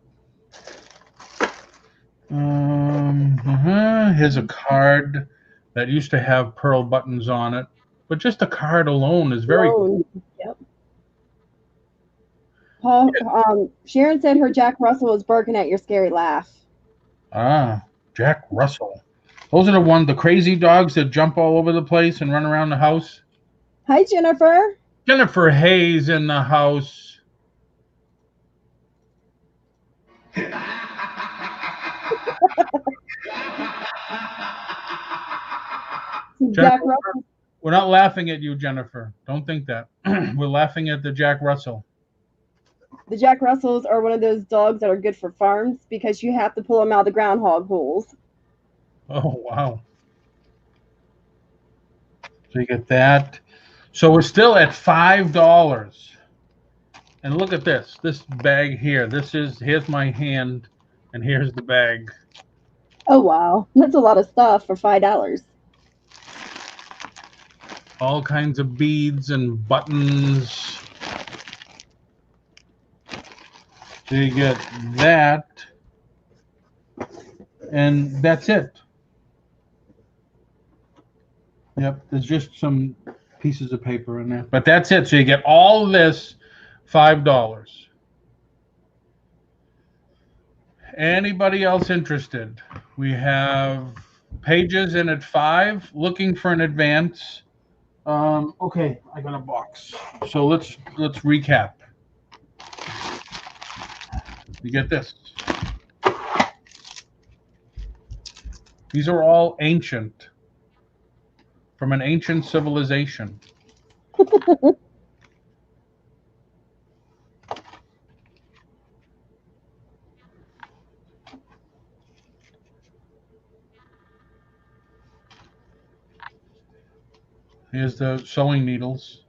Here's a card that used to have pearl buttons on it, but just the card alone is very cool. Yep. Paul, Sharon said her Jack Russell was barking at your scary laugh. Ah, Jack Russell. Those are the crazy dogs that jump all over the place and run around the house. Hi, Jennifer. Jennifer Hayes in the house. Jack Russell. We're not laughing at you, Jennifer. Don't think that. We're laughing at the Jack Russell. The Jack Russells are one of those dogs that are good for farms because you have to pull them out of the groundhog holes. Oh, wow. So you get that. So we're still at $5. And look at this bag here. Here's my hand, and here's the bag. Oh, wow. That's a lot of stuff for $5. All kinds of beads and buttons. So you get that. And that's it. Yep, there's just some pieces of paper in there. But that's it. So you get all this, $5. Anybody else interested? We have pages in at 5, looking for an advance. Okay, I got a box. So let's recap. You get this. These are all ancient, from an ancient civilization. Here's the sewing needles.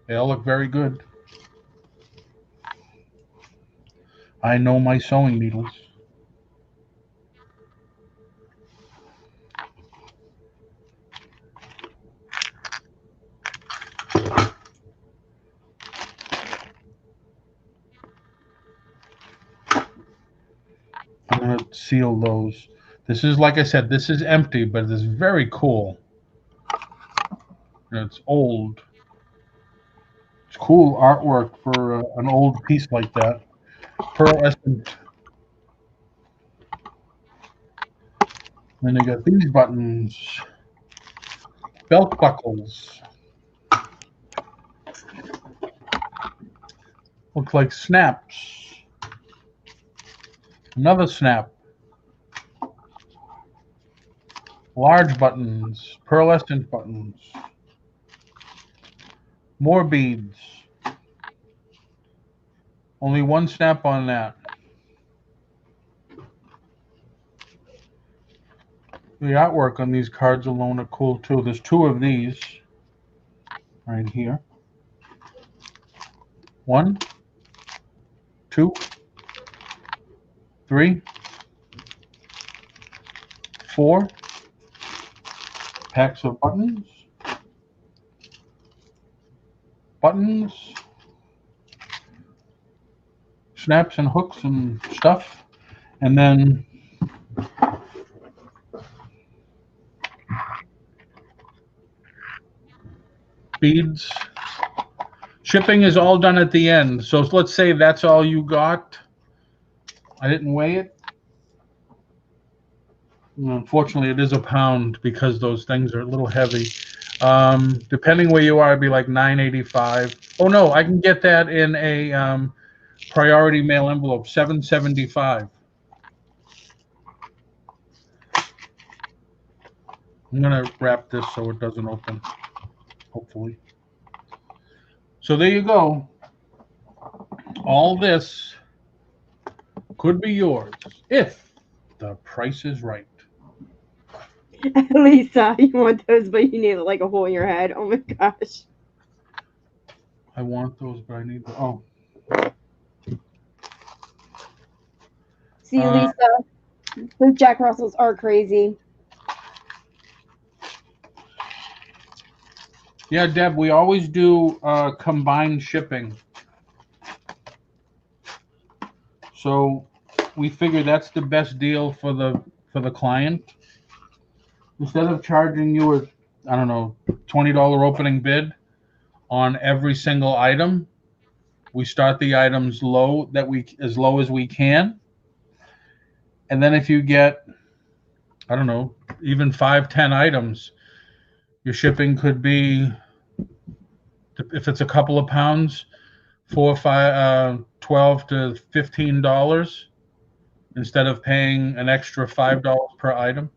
They all look very good. I know my sewing needles. I'm going to seal those. This is, like I said, this is empty, but it's very cool. It's old. It's cool artwork for an old piece like that. Pearlescent. Then they got these buttons. Belt buckles. Look like snaps. Another snap. Large buttons. Pearlescent buttons. More beads. Only one snap on that. The artwork on these cards alone are cool too. There's 2 of these right here. 1, 2, 3, 4 packs of buttons. Buttons, snaps and hooks and stuff, and then beads. Shipping is all done at the end. So let's say that's all you got. I didn't weigh it. Unfortunately, it is a pound because those things are a little heavy. Depending where you are, it'd be like $9.85. Oh no, I can get that in a priority mail envelope, $7.75. I'm gonna wrap this so it doesn't open, hopefully. So there you go. All this could be yours if the price is right. Lisa, you want those, but you need like a hole in your head. Oh my gosh. I want those, but I need the, oh. See, Lisa, those Jack Russells are crazy. Yeah, Deb, we always do combined shipping. So we figure that's the best deal for the client. Instead of charging you a, I don't know, $20 opening bid on every single item, we start the items low, as low as we can. And then if you get, I don't know, even 5, 10 items, your shipping could be, if it's a couple of pounds, $12 to $15 instead of paying an extra $5 per item.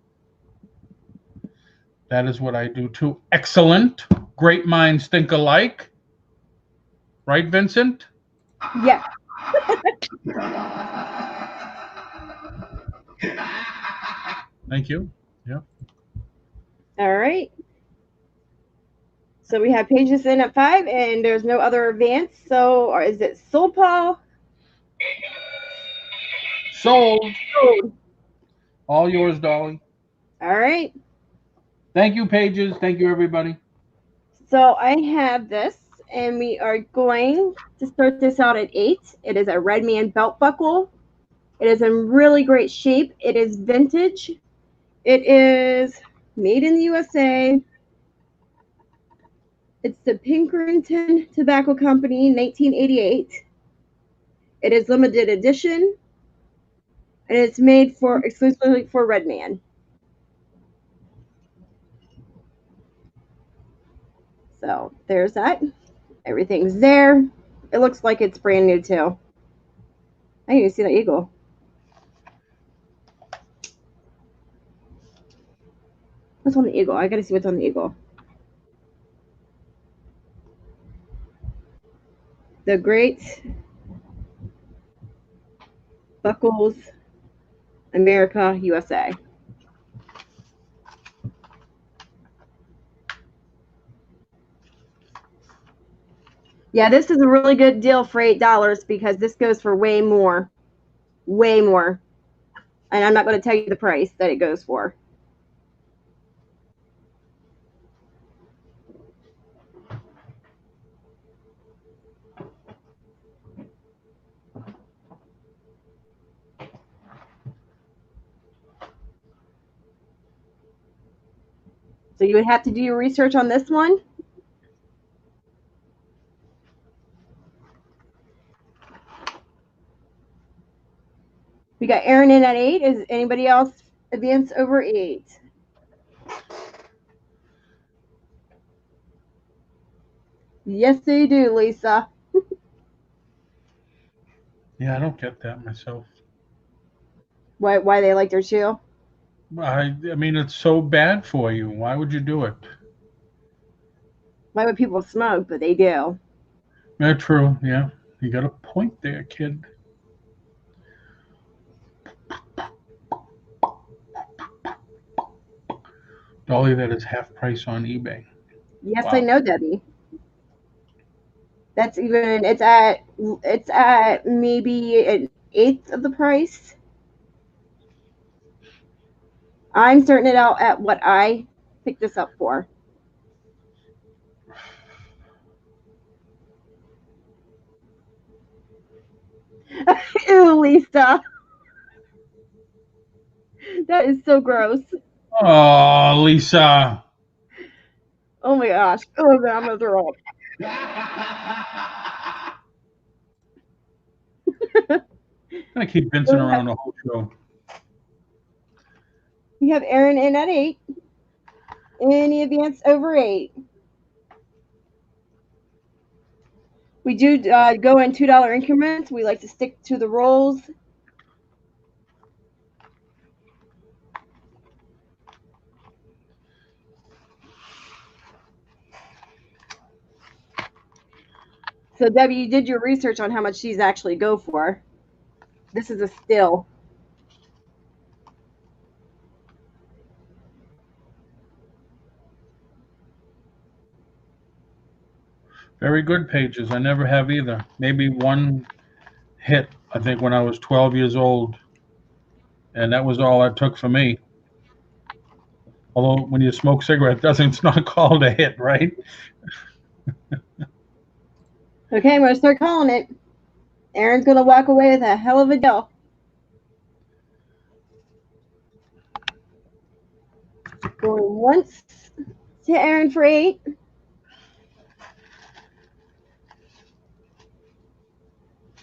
That is what I do too. Excellent. Great minds think alike. Right, Vincent? Yeah. Thank you. Yeah. All right. So we have pages in at 5, and there's no other advance. So, or is it sold, Paul? Sold. All yours, Dolly. All right. Thank you, Pages. Thank you, everybody. So I have this, and we are going to start this out at 8. It is a Red Man belt buckle. It is in really great shape. It is vintage. It is made in the USA. It's the Pinkerton Tobacco Company, 1988. It is limited edition, and it's made for exclusively for Redman. So there's that. Everything's there. It looks like it's brand new too. I didn't even see the eagle. What's on the eagle? I gotta see what's on the eagle. The Great Buckles, America, USA. Yeah, this is a really good deal for $8 because this goes for way more. Way more. And I'm not going to tell you the price that it goes for. So you would have to do your research on this one. We got Aaron in at 8. Is anybody else advance over 8? Yes, they do, Lisa. Yeah, I don't get that myself. Why they like their shoe? I mean, it's so bad for you. Why would you do it? Why would people smoke? But they do. Yeah, true. Yeah, you got a point there, kid. Dolly, that is half price on eBay. Yes, Wow. I know, Debbie. That's even it's at maybe an eighth of the price. I'm starting it out at what I picked this up for. Ew, Lisa. That is so gross. Oh, Lisa. Oh my gosh. Oh god, I'm gonna throw up. I keep Vincent around the whole show. We have Aaron in at 8. Any advance over 8. We do go in $2 increments. We like to stick to the rolls. So Debbie, you did your research on how much these actually go for. This is a still. Very good pages. I never have either. Maybe one hit, I think, when I was 12 years old. And that was all it took for me. Although when you smoke cigarette, it's not called a hit, right? Okay, I'm going to start calling it. Aaron's going to walk away with a hell of a deal. Going once to Aaron for 8.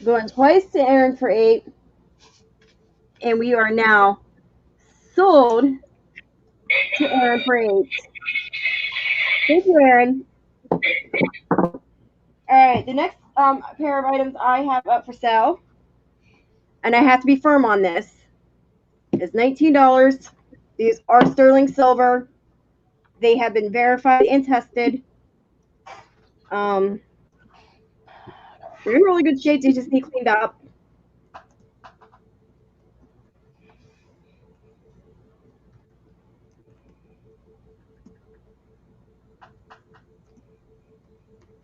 Going twice to Aaron for 8. And we are now sold to Aaron for 8. Thank you, Aaron. All right, the next pair of items I have up for sale, and I have to be firm on this, is $19. These are sterling silver. They have been verified and tested. They're in really good shape. They just need cleaned up.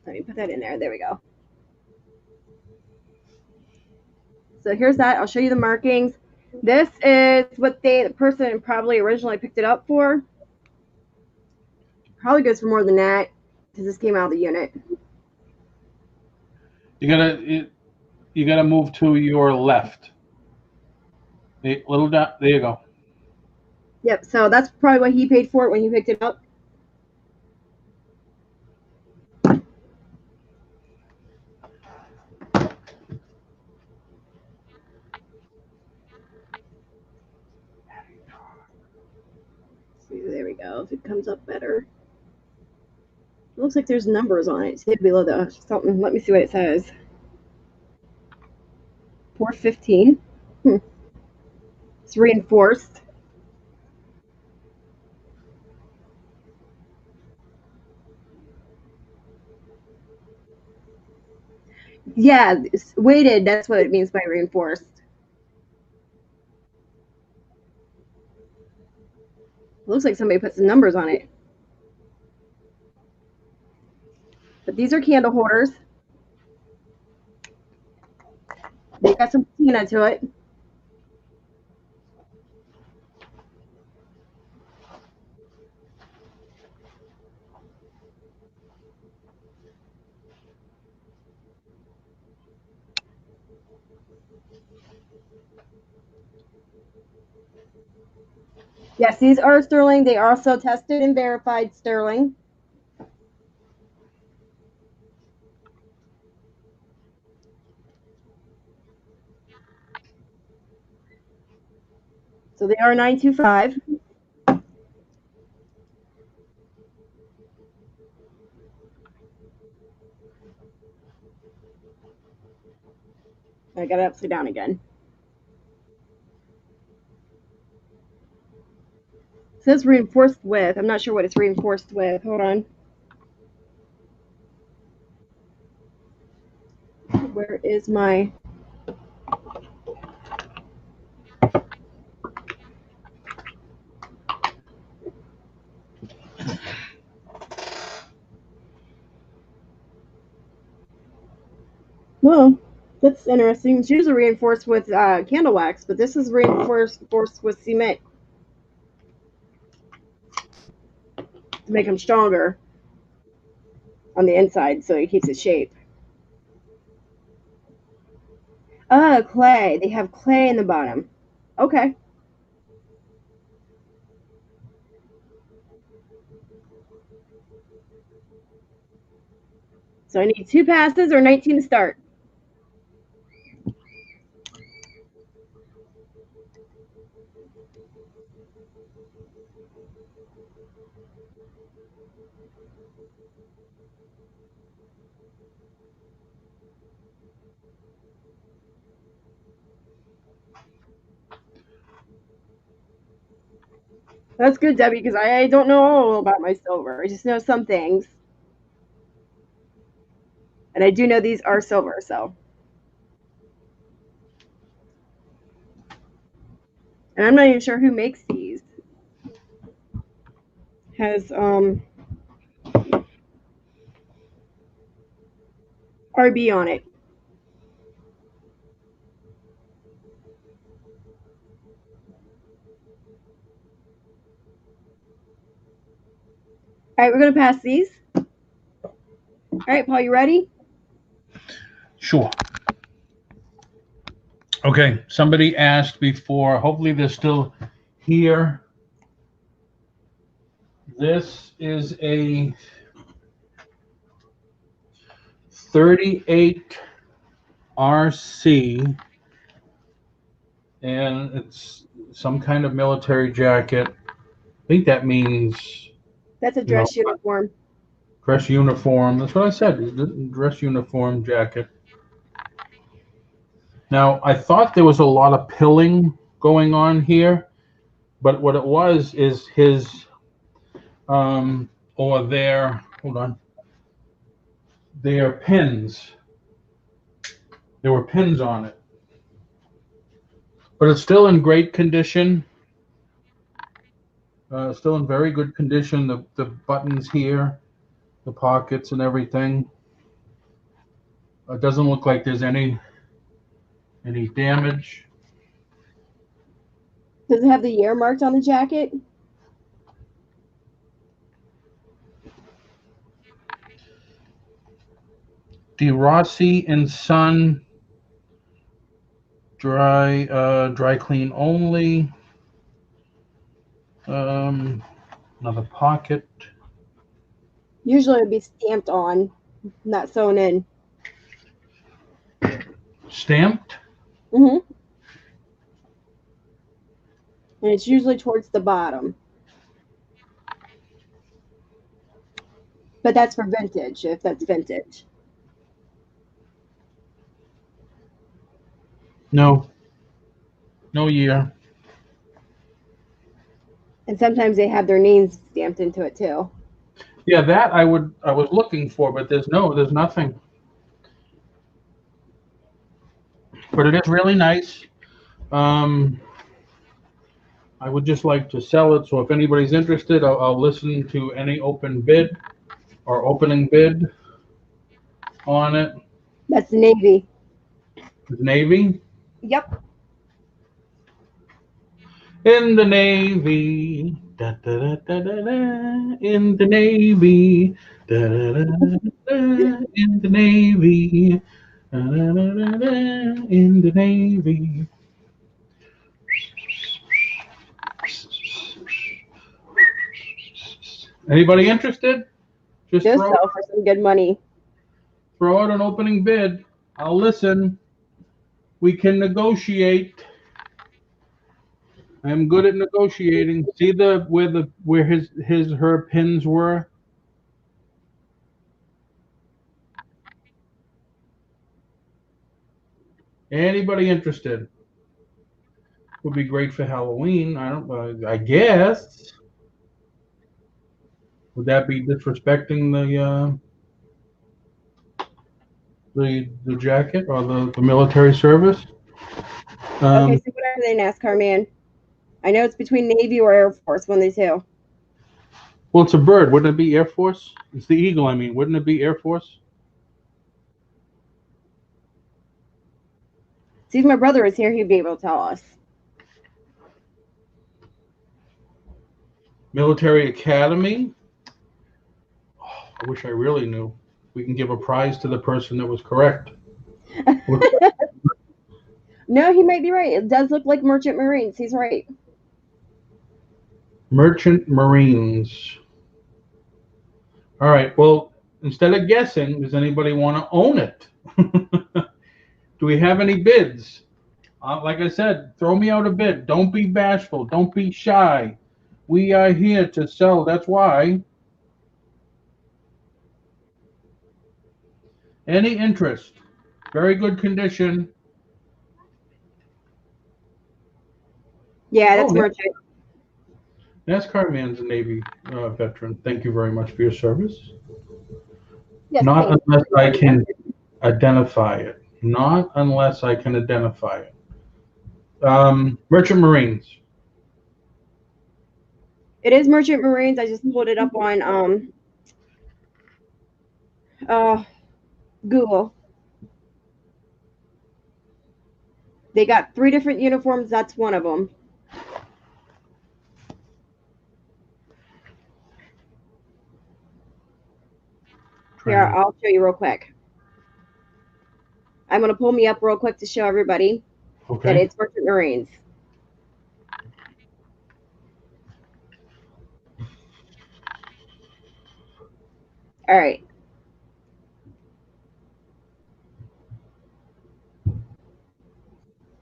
Let me put that in there. There we go. So here's that. I'll show you the markings. This is what the person probably originally picked it up for. Probably goes for more than that because this came out of the unit. You gotta move to your left. Little dot. There you go. Yep. So that's probably what he paid for it when you picked it up. See, there we go. If it comes up better. It looks like there's numbers on it. It's hid below the something. Let me see what it says. 415. It's reinforced. Yeah, it's weighted. That's what it means by reinforced. It looks like somebody put some numbers on it. But these are candle holders. They got some patina to it. Yes, these are sterling. They are also tested and verified sterling. So they are 925. I got it upside down again. It says reinforced with. I'm not sure what it's reinforced with. Hold on. Where is my... Well, that's interesting. It's usually reinforced with candle wax, but this is reinforced with cement to make them stronger on the inside, so it keeps its shape. Clay. They have clay in the bottom. Okay. So I need 2 passes or 19 to start. That's good, Debbie, because I don't know all about my silver. I just know some things. And I do know these are silver, so. And I'm not even sure who makes these. Has RB on it. All right, we're going to pass these. All right, Paul, you ready? Sure. Okay, somebody asked before, hopefully they're still here. This is a 38 RC, and it's some kind of military jacket. I think that means That's a dress uniform. Dress uniform. That's what I said. Dress uniform jacket. Now, I thought there was a lot of pilling going on here, but what it was is his, or their, hold on, their pins. There were pins on it. But it's still in great condition. Still in very good condition. The buttons here, the pockets and everything. It doesn't look like there's any damage. Does it have the year marked on the jacket? De Rossi and Son Dry clean only. Another pocket. Usually it'd be stamped on, not sewn in. Stamped? Mm-hmm. And it's usually towards the bottom. But that's for vintage, if that's vintage. No. No year. And sometimes they have their names stamped into it too. Yeah, that I was looking for, but there's nothing. But it is really nice. I would just like to sell it, so if anybody's interested, I'll listen to any open bid or opening bid on it. That's the navy. The Navy. Yep. In the Navy. Da, da, da, da, da, da, in the Navy. Da, da, da, da, in the Navy. Da, da, da, da, da, in the Navy. Anybody interested? Just They'll sell for some good money. throw out an opening bid. I'll listen. We can negotiate. I am good at negotiating. See where her pins were? Anybody interested? Would be great for Halloween. I guess. Would that be disrespecting the jacket or the military service? Okay, so what are they, NASCAR man? I know it's between Navy or Air Force, one of the two. Well, it's a bird. Wouldn't it be Air Force? It's the eagle, I mean. Wouldn't it be Air Force? See, if my brother was here, he'd be able to tell us. Military Academy. Oh, I wish I really knew. We can give a prize to the person that was correct. No, he might be right. It does look like Merchant Marines. He's right. Merchant Marines. All right. Well, instead of guessing, does anybody want to own it? Do we have any bids? Like I said, throw me out a bid. Don't be bashful. Don't be shy. We are here to sell. That's why. Any interest? Very good condition. Yeah, that's Merchant. NASCAR man's a Navy veteran. Thank you very much for your service. Yes, Not unless I can identify it. Not unless I can identify it. Merchant Marines. It is Merchant Marines. I just pulled it up on Google. They got 3 different uniforms. That's one of them. Here, I'll show you real quick. I'm going to pull me up real quick to show everybody that it's Merchant Marines. All right.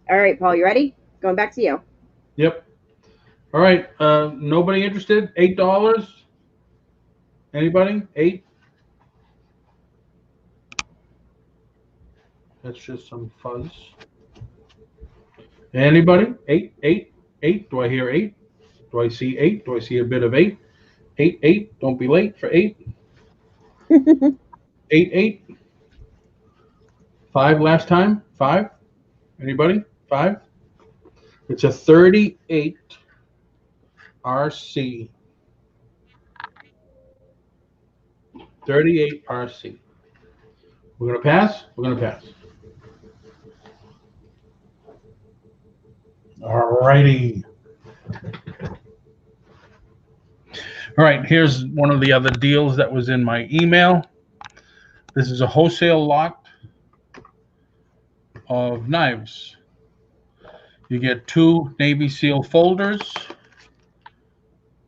All right, Paul, you ready? Going back to you. Yep. All right. Nobody interested? $8? Anybody? 8? That's just some fuzz. Anybody? 8, 8, 8. Do I hear 8? Do I see 8? Do I see a bit of 8? 8, 8. Don't be late for 8. 8, 8. 5 last time? 5? Anybody? 5? It's a 38 RC. 38 RC. We're going to pass? We're going to pass. All righty. All right, here's one of the other deals that was in my email. This is a wholesale lot of knives. You get 2 Navy SEAL folders.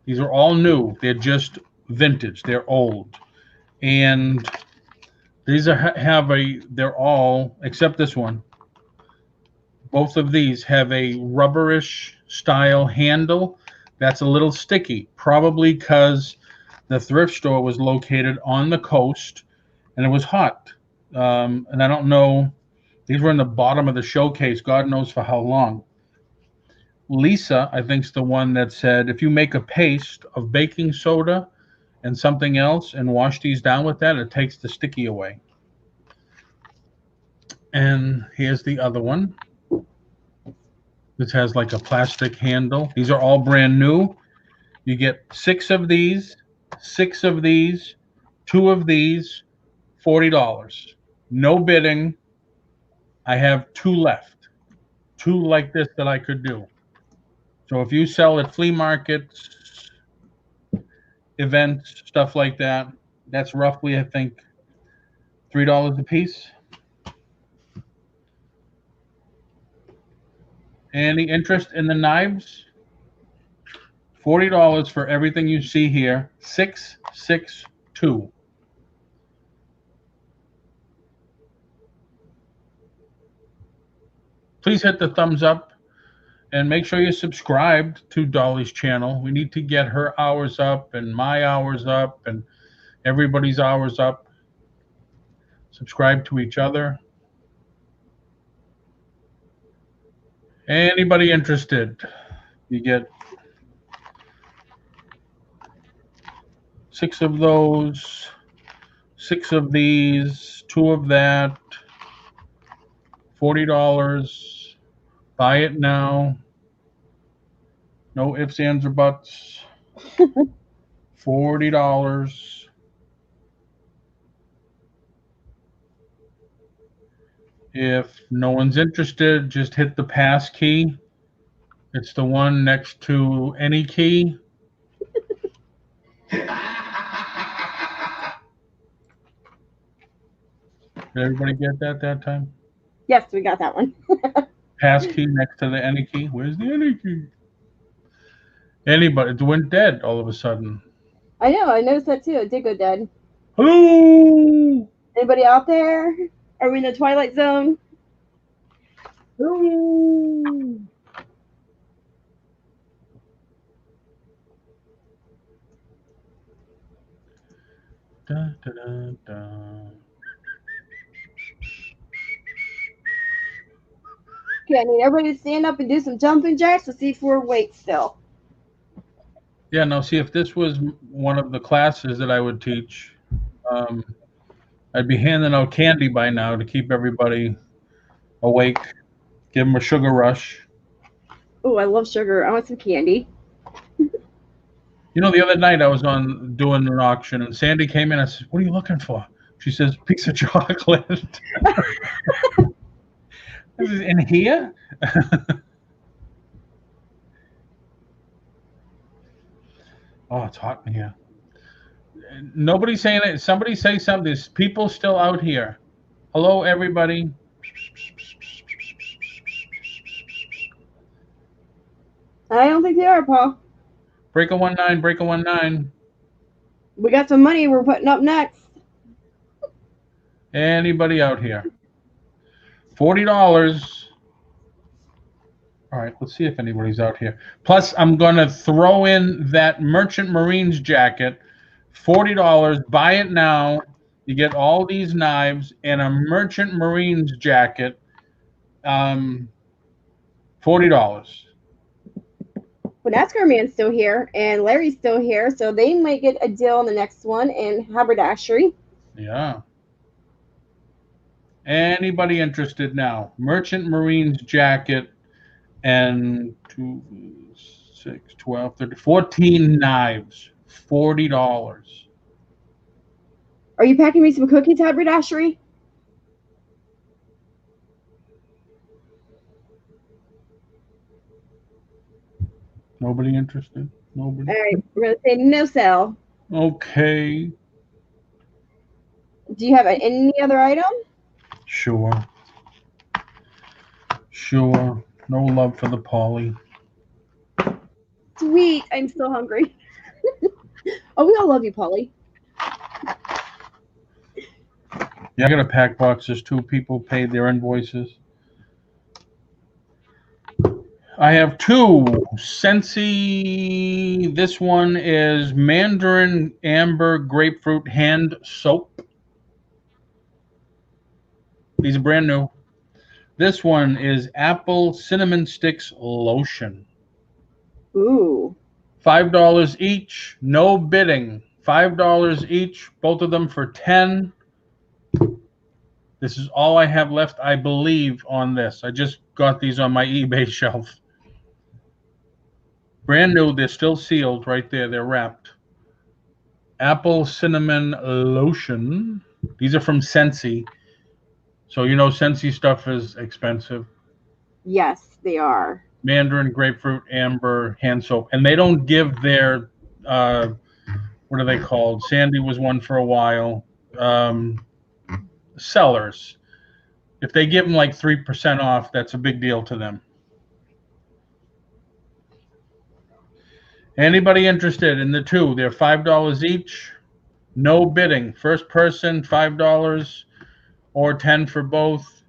These are all new. They're just vintage. They're old. And these they're all, except this one. Both of these have a rubberish style handle that's a little sticky, probably because the thrift store was located on the coast and it was hot. And I don't know, these were in the bottom of the showcase, God knows for how long. Lisa, I think, is the one that said if you make a paste of baking soda and something else and wash these down with that, it takes the sticky away. And here's the other one. This has like a plastic handle. These are all brand new. You get 6 of these, 6 of these, 2 of these, $40. No bidding. I have 2 left. 2 like this that I could do. So if you sell at flea markets, events, stuff like that, that's roughly, I think, $3 a piece. Any interest in the knives? $40 for everything you see here. 662. Please hit the thumbs up and make sure you're subscribed to Dolly's channel. We need to get her hours up and my hours up and everybody's hours up. Subscribe to each other. Anybody interested? You get 6 of those, 6 of these, 2 of that, $40. Buy it now. No ifs, ands, or buts. $40. If no one's interested, just hit the pass key. It's the one next to any key. Did everybody get that time? Yes, we got that one. Pass key next to the any key. Where's the any key? Anybody? It went dead all of a sudden. I know. I noticed that too. It did go dead. Hello? Anybody out there? Are we in the Twilight Zone? Hello? Da, da, da, da. Okay, I need everybody to stand up and do some jumping jacks to see if we're awake still. Yeah, now see, if this was one of the classes that I would teach, I'd be handing out candy by now to keep everybody awake, give them a sugar rush. Oh, I love sugar. I want some candy. You know, the other night I was on doing an auction and Sandy came in and I said, "What are you looking for?" She says, "Piece of chocolate." This is in here? Oh, it's hot in here. Nobody's saying it. Somebody say something. There's people still out here. Hello, everybody. I don't think they are, Paul. Breaker 19, Breaker 19. We got some money we're putting up next. Anybody out here? $40. All right, let's see if anybody's out here. Plus, I'm going to throw in that Merchant Marines jacket. $40. Buy it now. You get all these knives and a Merchant Marines jacket. $40. Well, NASCAR Man's still here, and Larry's still here, so they might get a deal on the next one, and haberdashery. Yeah. Anybody interested now? Merchant Marines jacket and 2, 6, 12, 13, 14 knives. $40. Are you packing me some cookies, haberdashery? Nobody interested? Nobody? All right, we're going to say no sell. Okay. Do you have any other item? Sure. Sure. No love for the Polly. Sweet. I'm still hungry. Oh, we all love you, Polly. Yeah, I got to pack boxes too. People paid their invoices. I have two. Scentsy. This one is Mandarin Amber Grapefruit Hand Soap. These are brand new. This one is Apple Cinnamon Sticks Lotion. Ooh. $5 each. No bidding. $5 each. Both of them for $10. This is all I have left, I believe, on this. I just got these on my eBay shelf. Brand new. They're still sealed right there. They're wrapped. Apple Cinnamon Lotion. These are from Scentsy. So, you know, Scentsy stuff is expensive. Yes, they are. Mandarin Grapefruit Amber Hand Soap. And they don't give their, what are they called? Sandy was one for a while. Sellers. If they give them like 3% off, that's a big deal to them. Anybody interested in the two? They're $5 each. No bidding. First person, $5 or $10 for both.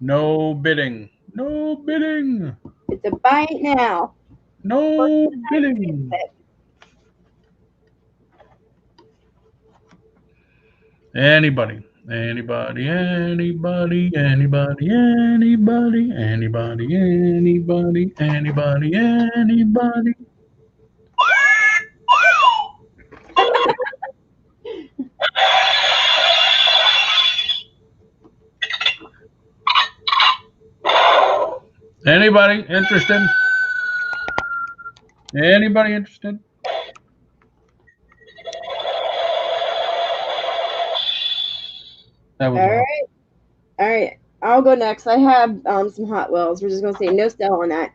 No bidding. No bidding. It's a buy it now. No bidding. Anybody. Anybody, anybody, anybody, anybody, anybody, anybody, anybody, anybody. Anybody interested? Anybody interested? That was All right. All right. I'll go next. I have some Hot Wheels. We're just going to say no sell on that.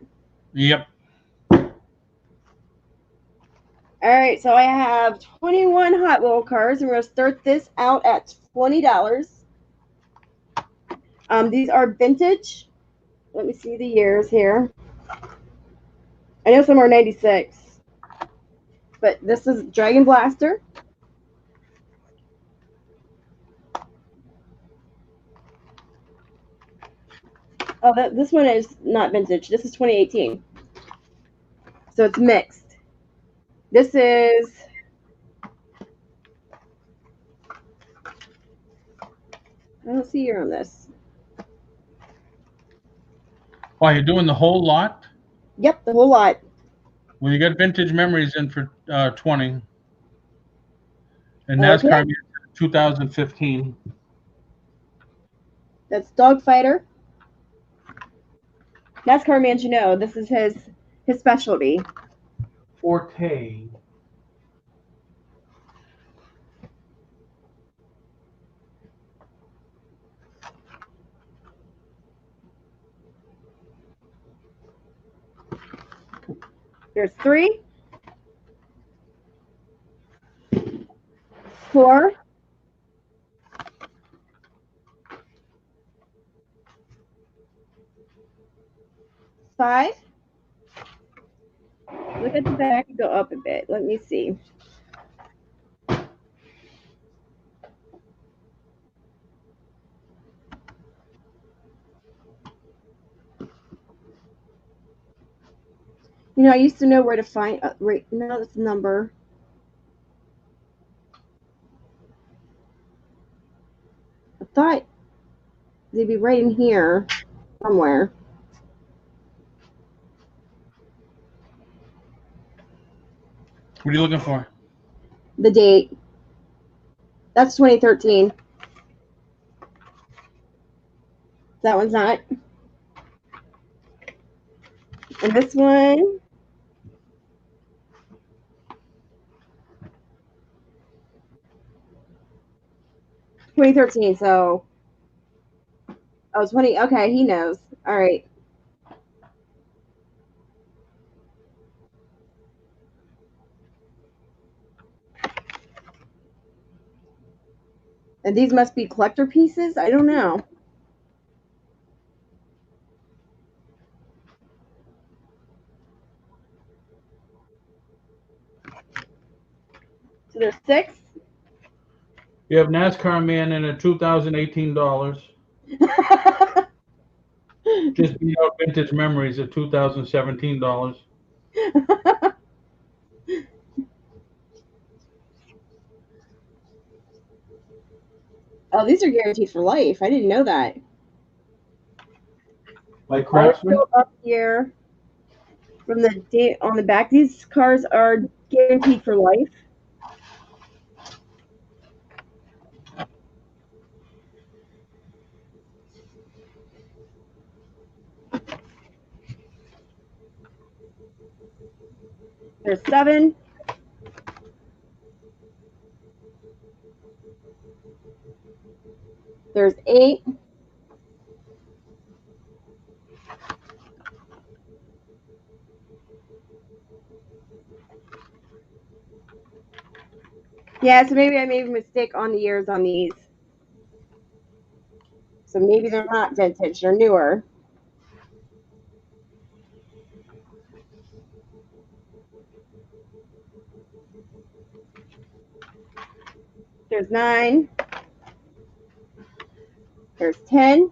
Yep. All right. So I have 21 Hot Wheel cars, and we're going to start this out at $20. These are vintage. Let me see the years here. I know some are 96. But this is Dragon Blaster. Oh, this one is not vintage. This is 2018. So it's mixed. This is I don't see year on this. Why, you're doing the whole lot? Yep, the whole lot. Well, you got Vintage Memories in for 20. And Okay. NASCAR 2015. That's Dogfighter. NASCAR man, you know, this is his specialty. Forte. There's 3, 4, 5. Look at the back and go up a bit. Let me see. You know, I used to know where to find. Right, no, that's the number. I thought they'd be right in here somewhere. What are you looking for? The date. That's 2013. That one's not. And this one. $2013, so 20. Okay, he knows. All right. And these must be collector pieces? I don't know. There's 6. You have NASCAR Man and a 2018 Dollars. Just beat out Vintage Memories at $2017. Oh, these are guaranteed for life. I didn't know that. Like Craftsman? Up here from the date on the back. These cars are guaranteed for life. There's 7. There's 8. Yeah, so maybe I made a mistake on the years on these. So maybe they're not vintage, they're newer. There's 9. There's 10.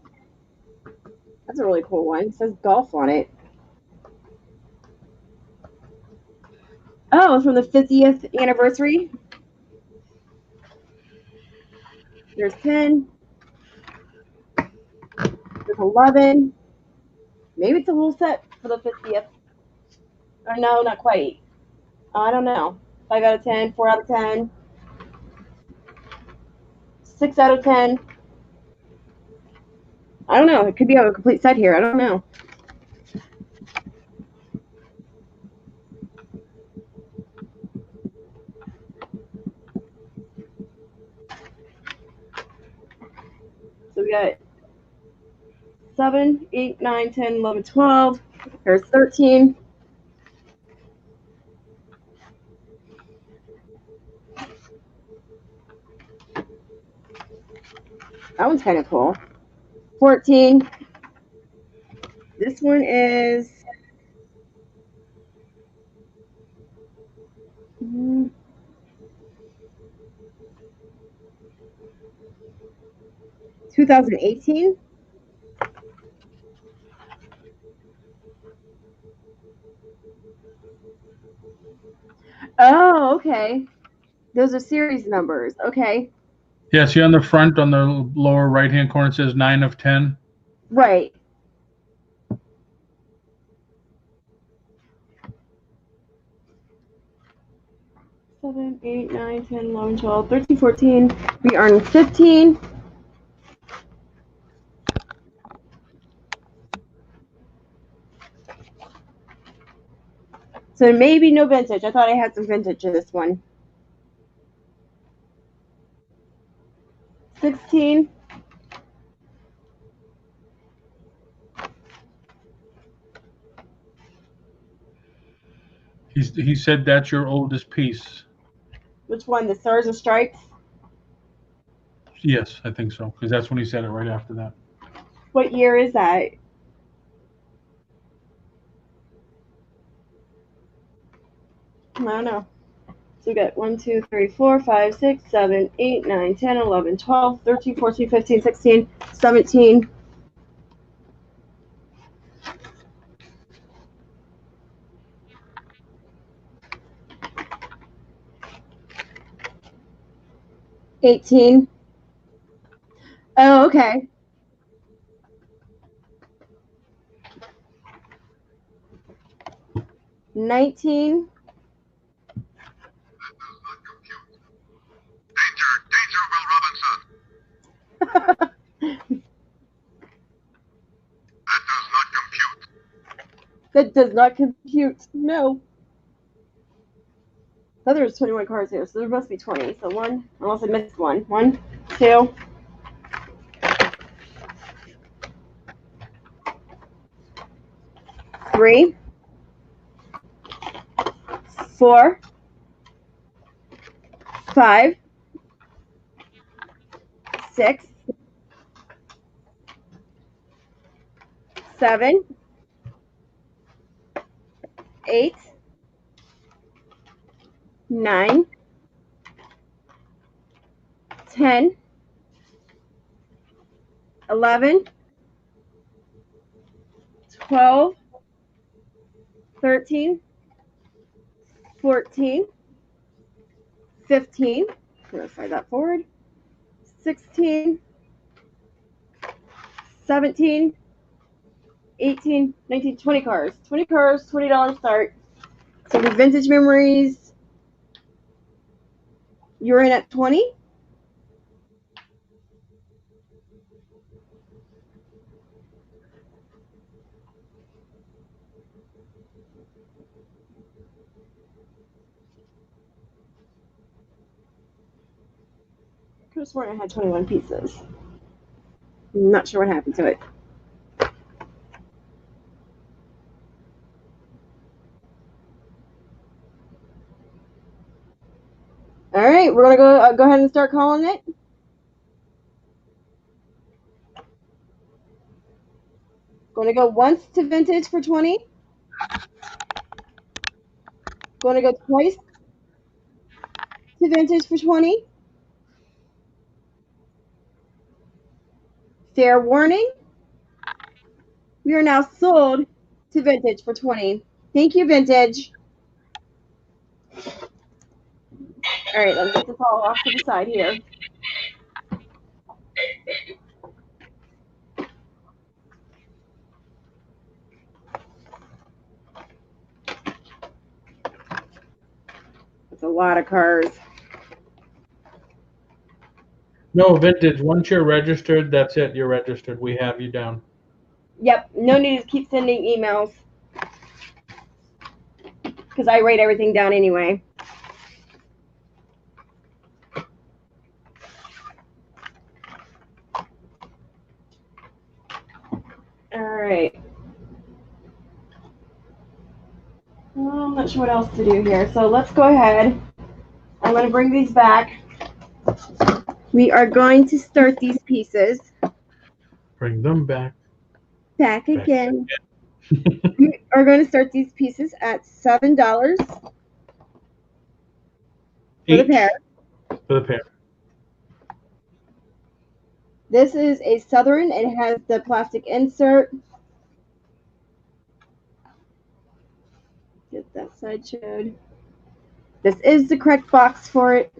That's a really cool one. It says golf on it. Oh, from the 50th anniversary. There's 10. There's 11. Maybe it's a whole set for the 50th. Or no, not quite. I don't know. 5 out of 10, 4 out of 10, 6 out of 10. I don't know. It could be a complete set here. I don't know. So we got 7, 8, 9, 10, 11, 12. There's 13. That one's kind of cool. 14. This one is 2018. Oh, okay. Those are series numbers. Okay. Yeah, see on the front, on the lower right-hand corner, it says 9 of 10. Right. Seven, 8, 9, 10, 11, 12, 13, 14. We earned 15. So maybe no vintage. I thought I had some vintage in this one. 16. He said that's your oldest piece. Which one? The Stars and Stripes? Yes, I think so, because that's when he said it right after that. What year is that? I don't know. So we got 1, 2, 3, 4, 5, 6, 7, 8, 9, 10, 11, 12, 13, 14, 15, 16, 17. $18. Oh, okay. $19. Danger, Will Robinson. That does not compute. No. I thought there was 21 cards here, so there must be 20. So 1, unless I missed one. 1, 2, 3, 4, 5, 6, 7, 8, 9, 10, 11, 12, 13, 14, 15. I'm going to slide that forward. 16, 17, 18, 19, 20 cars. 20 cars, $20 start. So the vintage memories, you're in at 20. I could have sworn I had 21 pieces. I'm not sure what happened to it. All right, we're gonna go ahead and start calling it. Going to go once to vintage for 20. Going to go twice to vintage for 20. Fair warning, we are now sold to vintage for 20. Thank you, vintage. All right, let me get this all off to the side here. That's a lot of cars. No, vintage. Once you're registered, that's it. You're registered. We have you down. Yep, no need to keep sending emails because I write everything down anyway. All right. Well, I'm not sure what else to do here, so let's go ahead. I'm going to bring these back. We are going to start these pieces. Bring them back. Back again. We are going to start these pieces at $7 for the pair. For the pair. This is a Southern. It has the plastic insert. Get that side showed. This is the correct box for it.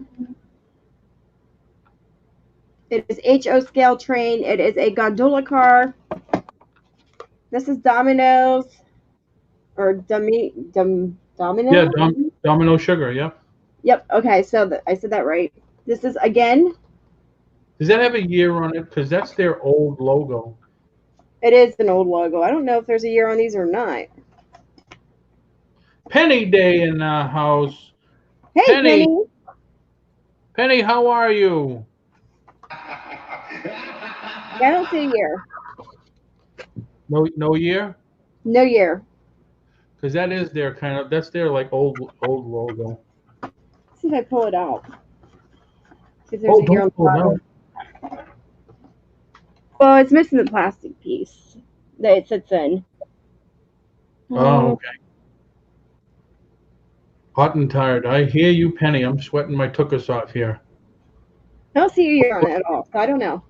It is HO scale train. It is a gondola car. This is Domino's or Domino. Yeah, Domino Sugar. Yep. Yep. Okay, so I said that right. This is again. Does that have a year on it? Because that's their old logo. It is an old logo. I don't know if there's a year on these or not. Penny Day in the house. Hey, Penny. Penny, how are you? I don't see a year. No year? No year. Because that is their that's their like old logo. Let's see if I pull it out. See if there's a year on the bottom. Well, it's missing the plastic piece that it sits in. Oh, okay. Hot and tired. I hear you, Penny. I'm sweating my tuchus off here. I don't see a year on it at all, so I don't know.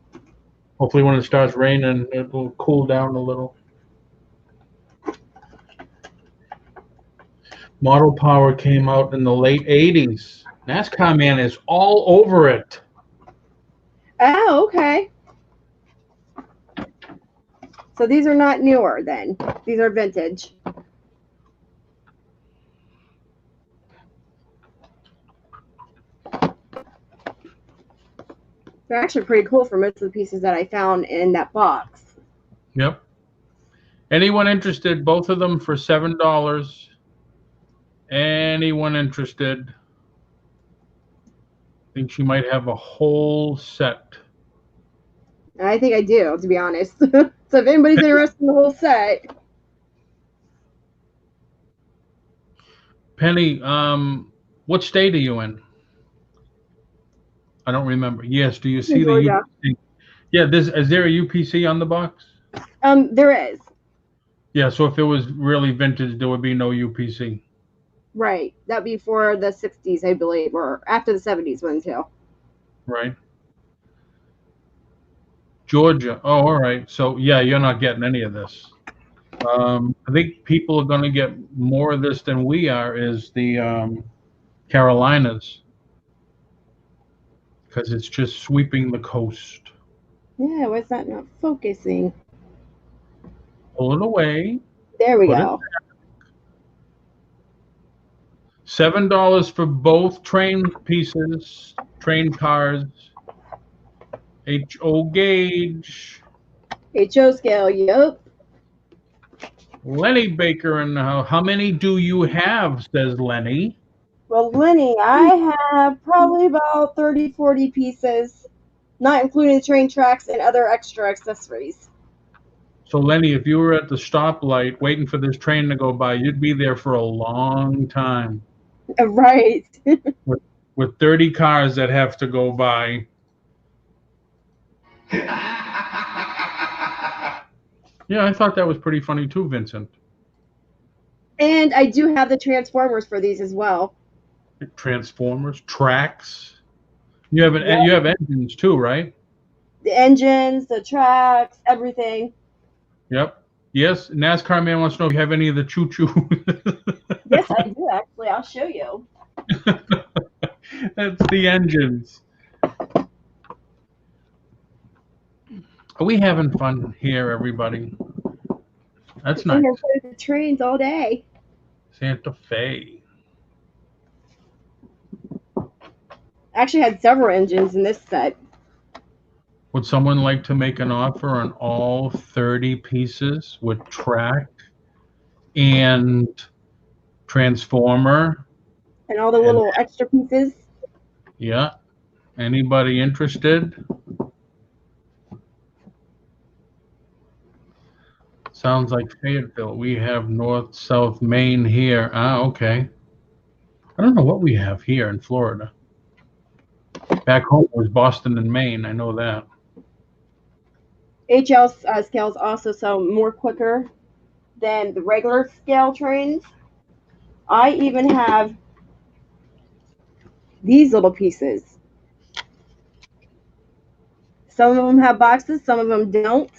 Hopefully when it starts raining, it will cool down a little. Model Power came out in the late 80s. NASCAR Man is all over it. Oh, okay. So these are not newer then. These are vintage. They're actually pretty cool for most of the pieces that I found in that box. Yep. Anyone interested? Both of them for $7. Anyone interested? I think she might have a whole set. I think I do, to be honest. So if anybody's interested in the whole set. Penny, what state are you in? I don't remember. Yes, do you see the UPC? Yeah, is there a UPC on the box? There is. Yeah, so if it was really vintage, there would be no UPC. Right. That'd be for the 60s, I believe, or after the 70s one too. Right. Georgia. Oh, all right. So yeah, you're not getting any of this. I think people are going to get more of this than we are. Is the Carolinas, because it's just sweeping the coast. Yeah, why is that not focusing? Pull it away. There we Put it go. $7 for both train pieces, train cars. HO gauge. HO scale, yep. Lenny Baker in the house. How many do you have? Says Lenny. Well, Lenny, I have probably about 30, 40 pieces, not including the train tracks and other extra accessories. So Lenny, if you were at the stoplight waiting for this train to go by, you'd be there for a long time. Right. With 30 cars that have to go by. Yeah, I thought that was pretty funny too, Vincent. And I do have the transformers for these as well. Transformers, tracks. You have you have engines too, right? The engines, the tracks, everything. Yep. Yes, NASCAR man wants to know if you have any of the choo-choo. Yes, I do actually. I'll show you. That's the engines. Are we having fun here, everybody? That's nice. The trains all day. Santa Fe. I actually had several engines in this set. Would someone like to make an offer on all 30 pieces with track and transformer? And all the little extra pieces. Yeah. Anybody interested? Sounds like Fayetteville. We have North, South Maine here. Ah, okay. I don't know what we have here in Florida. Back home was Boston and Maine. I know that. HL scales also sell more quicker than the regular scale trains. I even have these little pieces. Some of them have boxes, some of them don't.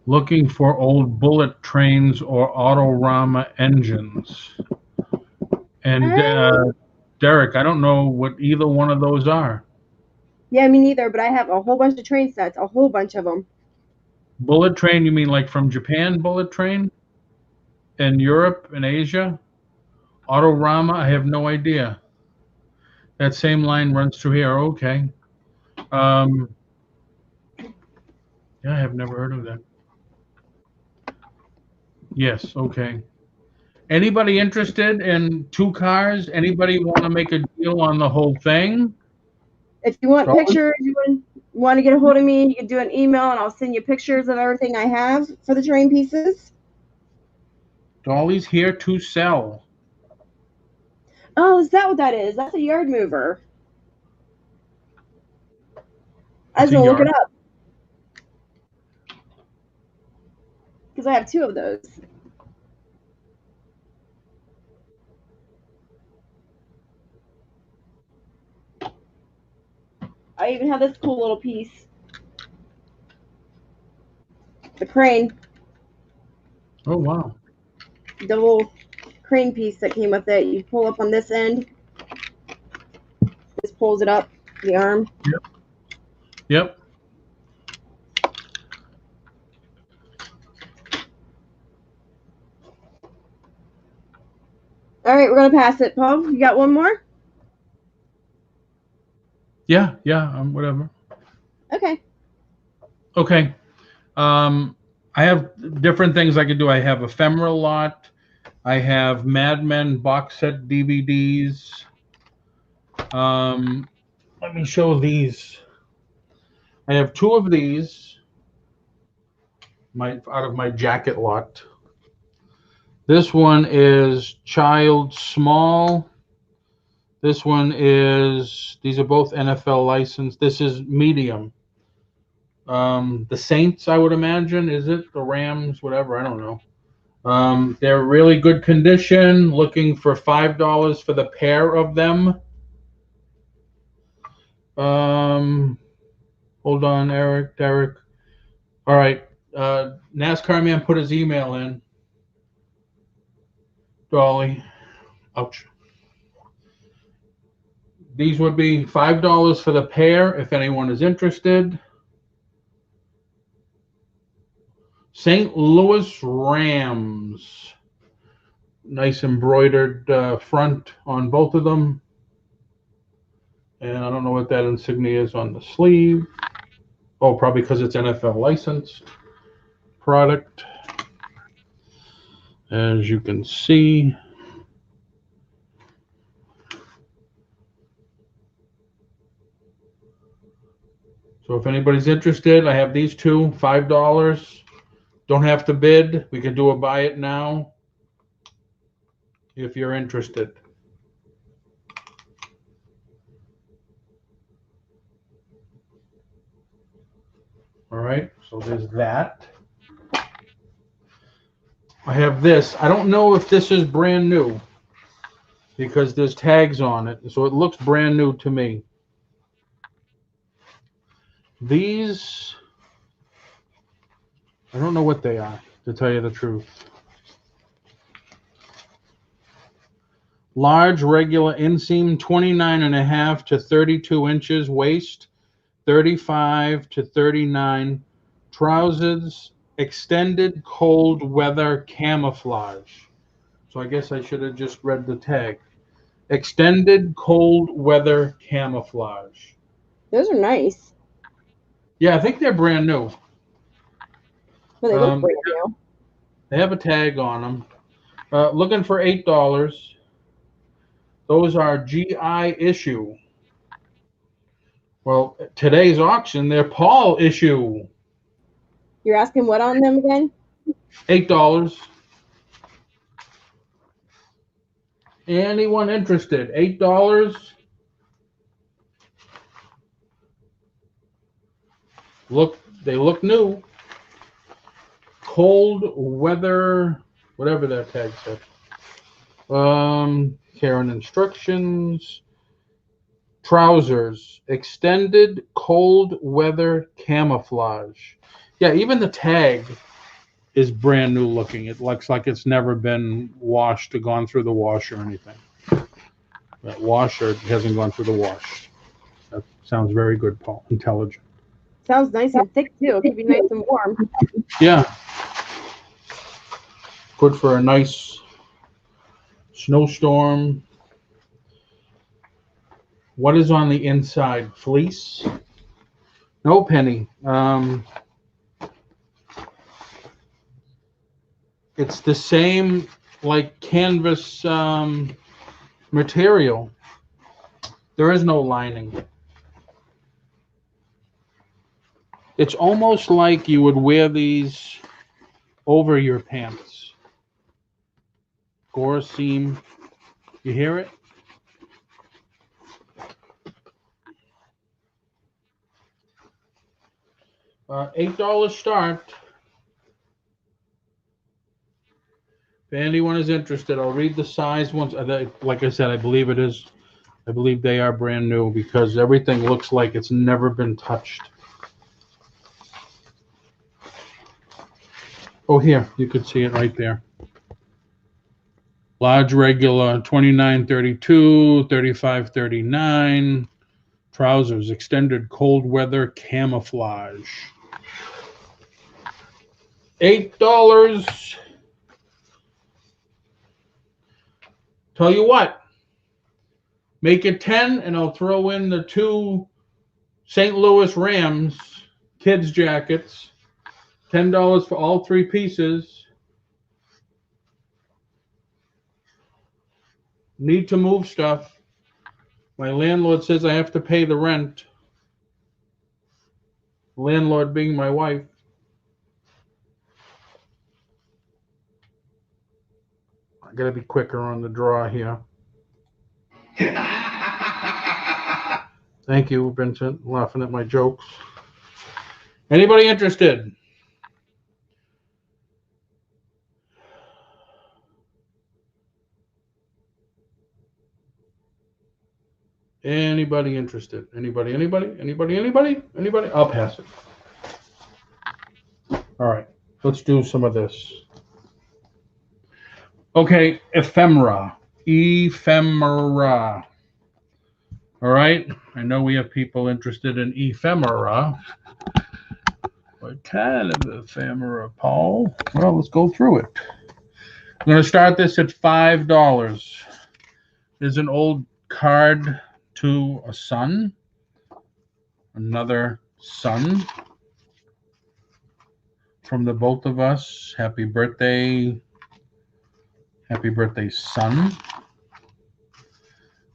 Looking for old bullet trains or Autorama engines. And Derek, I don't know what either one of those are. Yeah, me neither, but I have a whole bunch of train sets, a whole bunch of them. Bullet train, you mean like from Japan bullet train? In Europe and Asia? Autorama, I have no idea. That same line runs through here. Okay. Yeah, I have never heard of that. Yes, okay. Anybody interested in 2 cars? Anybody want to make a deal on the whole thing? If you want pictures, you want to get a hold of me, you can do an email and I'll send you pictures of everything I have for the train pieces. Dolly's here to sell. Oh, is that what that is? That's a yard mover. I was going to look it up. Because I have 2 of those. I even have this cool little piece. The crane. Oh, wow. The little crane piece that came with it. You pull up on this end. This pulls it up, the arm. Yep. Yep. All right, we're going to pass it, Paul. You got one more? Yeah, whatever. Okay. Okay. I have different things I could do. I have ephemeral lot. I have Mad Men box set DVDs. Let me show these. I have 2 of these. Out of my jacket lot. This one is Child Small. This one is, these are both NFL licensed. This is medium. The Saints, I would imagine, is it? The Rams, whatever, I don't know. They're really good condition, looking for $5 for the pair of them. Hold on, Derek. All right. NASCAR man put his email in. Dolly. Ouch. These would be $5 for the pair if anyone is interested. St. Louis Rams. Nice embroidered front on both of them. And I don't know what that insignia is on the sleeve. Oh, probably because it's NFL licensed product. As you can see. So if anybody's interested, I have these two, $5. Don't have to bid. We can do a buy it now if you're interested. All right, so there's that. I have this. I don't know if this is brand new because there's tags on it, so it looks brand new to me. These, I don't know what they are, to tell you the truth. Large regular inseam, 29.5 to 32 inches waist, 35 to 39. Trousers, extended cold weather camouflage. So I guess I should have just read the tag. Extended cold weather camouflage. Those are nice. Yeah, I think they're brand new. Well, they look brand new. They have a tag on them. Looking for $8. Those are GI issue. Well, today's auction, they're Paul issue. You're asking what on them again? $8. Anyone interested? $8. Look, they look new. Cold weather, whatever that tag said. Care and instructions. Trousers, extended cold weather camouflage. Yeah, even the tag is brand new looking. It looks like it's never been washed or gone through the wash or anything. That washer hasn't gone through the wash. That sounds very good, Paul. Intelligent. Sounds nice and thick too. It could be nice and warm. Yeah. Good for a nice snowstorm. What is on the inside? Fleece? No, Penny. It's the same like canvas material. There is no lining. It's almost like you would wear these over your pants. Gore seam. You hear it? $8 start. If anyone is interested, I'll read the size ones. Like I said, I believe it is. I believe they are brand new because everything looks like it's never been touched. Oh, here, you could see it right there. Large regular, 29.32, 35.39. Trousers, extended cold weather camouflage. $8. Tell you what, make it 10 and I'll throw in the two St. Louis Rams kids jackets. $10 for all three pieces. Need to move stuff. My landlord says I have to pay the rent. Landlord being my wife. I gotta be quicker on the draw here. Thank you, Vincent, laughing at my jokes. Anybody interested? Anybody interested? Anybody? I'll pass it. All right, let's do some of this. Okay, ephemera. Ephemera. All right, I know we have people interested in ephemera. What kind of ephemera, Paul? Well, let's go through it. I'm going to start this at $5. There's an old card to a sun, another sun from the both of us. Happy birthday, son.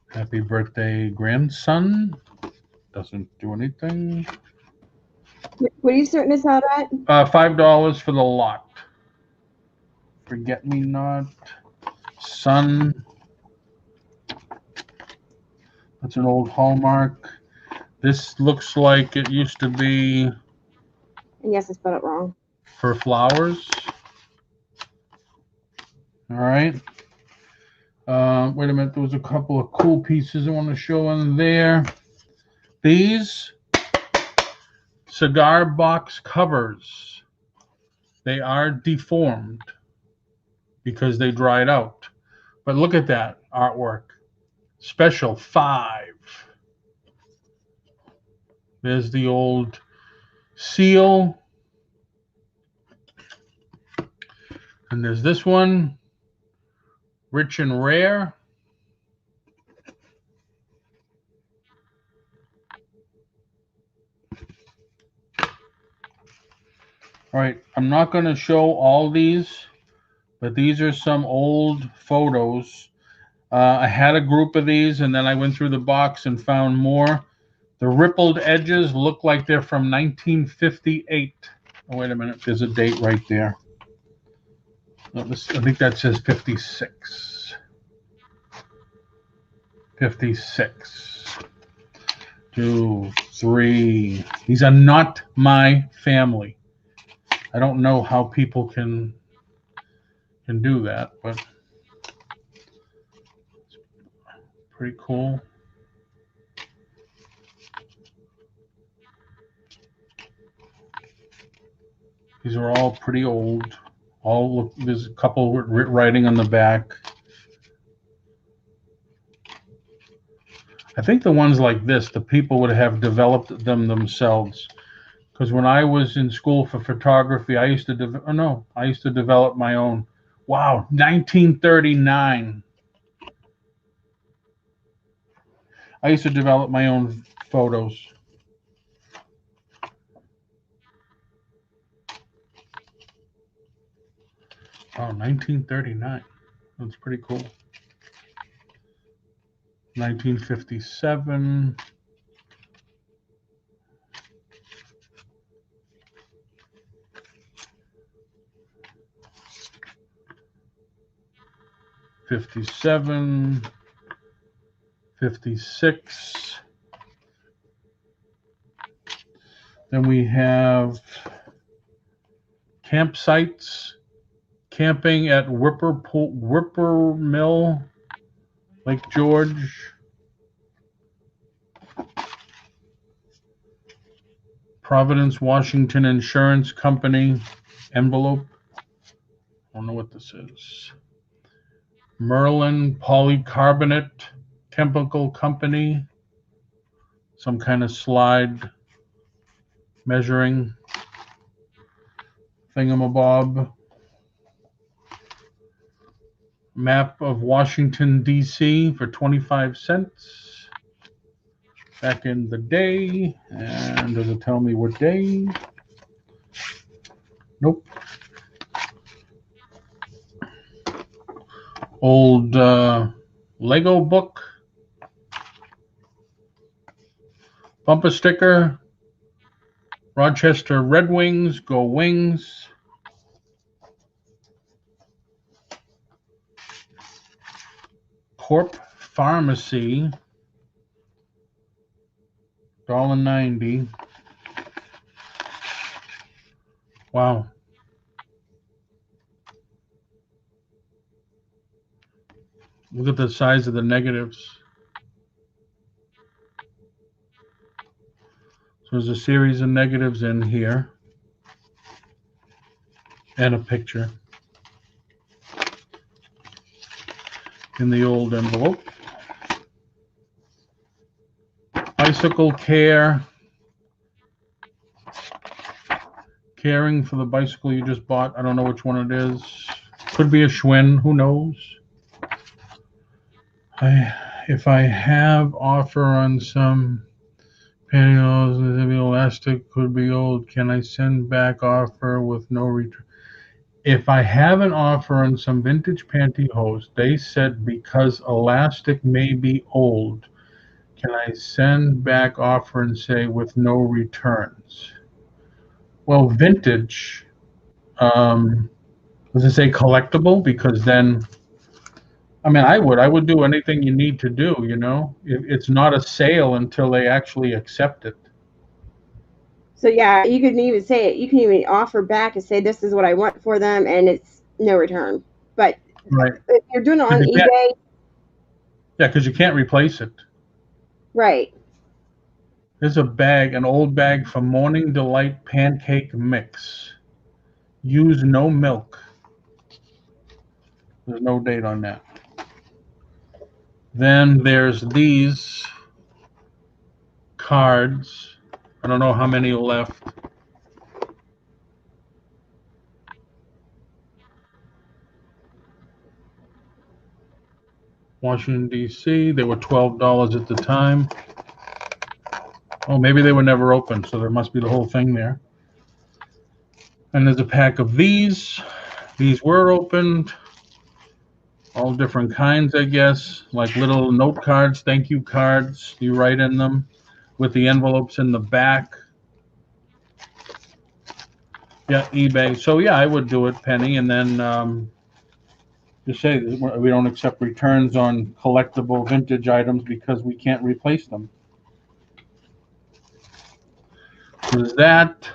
Happy birthday, grandson. Doesn't do anything. What are you starting us out at? $5 for the lot. Forget me not, son. That's an old Hallmark. This looks like it used to be. And yes, I spelled it wrong. For flowers. All right. Wait a minute. There was a couple of cool pieces I want to show in there. These cigar box covers, they are deformed because they dried out. But look at that artwork. Special 5. There's the old seal. And there's this one, rich and rare. All right, I'm not going to show all these, but these are some old photos. I had a group of these, and then I went through the box and found more. The rippled edges look like they're from 1958. Oh, wait a minute. There's a date right there. I think that says 56. 56. 2, 3. These are not my family. I don't know how people can do that, but it's pretty cool. These are all pretty old. There's a couple with writing on the back. I think the ones like this, the people would have developed them themselves. Because when I was in school for photography, I used to develop my own. Wow, 1939. I used to develop my own photos. Oh, 1939. That's pretty cool. 1957. '57, 56. Then we have campsites, camping at Whippoormill, Lake George. Providence, Washington Insurance Company envelope. I don't know what this is. Merlin Polycarbonate Chemical Company. Some kind of slide measuring thingamabob. Map of Washington, D.C. for 25 cents. Back in the day. And does it tell me what day? Nope. Old Lego book. Bumper sticker. Rochester Red Wings, go Wings. Corp Pharmacy. $1.90. Wow. Look at the size of the negatives. So there's a series of negatives in here and a picture in the old envelope. Bicycle care. Caring for the bicycle you just bought. I don't know which one it is. Could be a Schwinn. Who knows? If I have offer on some pantyhose, the elastic could be old. Can I send back offer with no return? If I have an offer on some vintage pantyhose, they said because elastic may be old, can I send back offer and say with no returns? Well, vintage, does it say collectible? Because then, I mean, I would do anything you need to do, you know? It's not a sale until they actually accept it. So yeah, you can even say it. You can even offer back and say this is what I want for them, and it's no return. But Right. if you're doing it on You can't- eBay, Yeah, because you can't replace it. right? There's a bag, an old bag for Morning Delight pancake mix. Use no milk. There's no date on that. Then there's these cards. I don't know how many are left. Washington, D.C. They were $12 at the time. Oh, maybe they were never opened, so there must be the whole thing there. And there's a pack of these. These were opened. All different kinds, I guess, like little note cards, thank you cards. You write in them with the envelopes in the back. Yeah, eBay. So yeah, I would do it, Penny, and then just say we don't accept returns on collectible vintage items because we can't replace them. So there's that.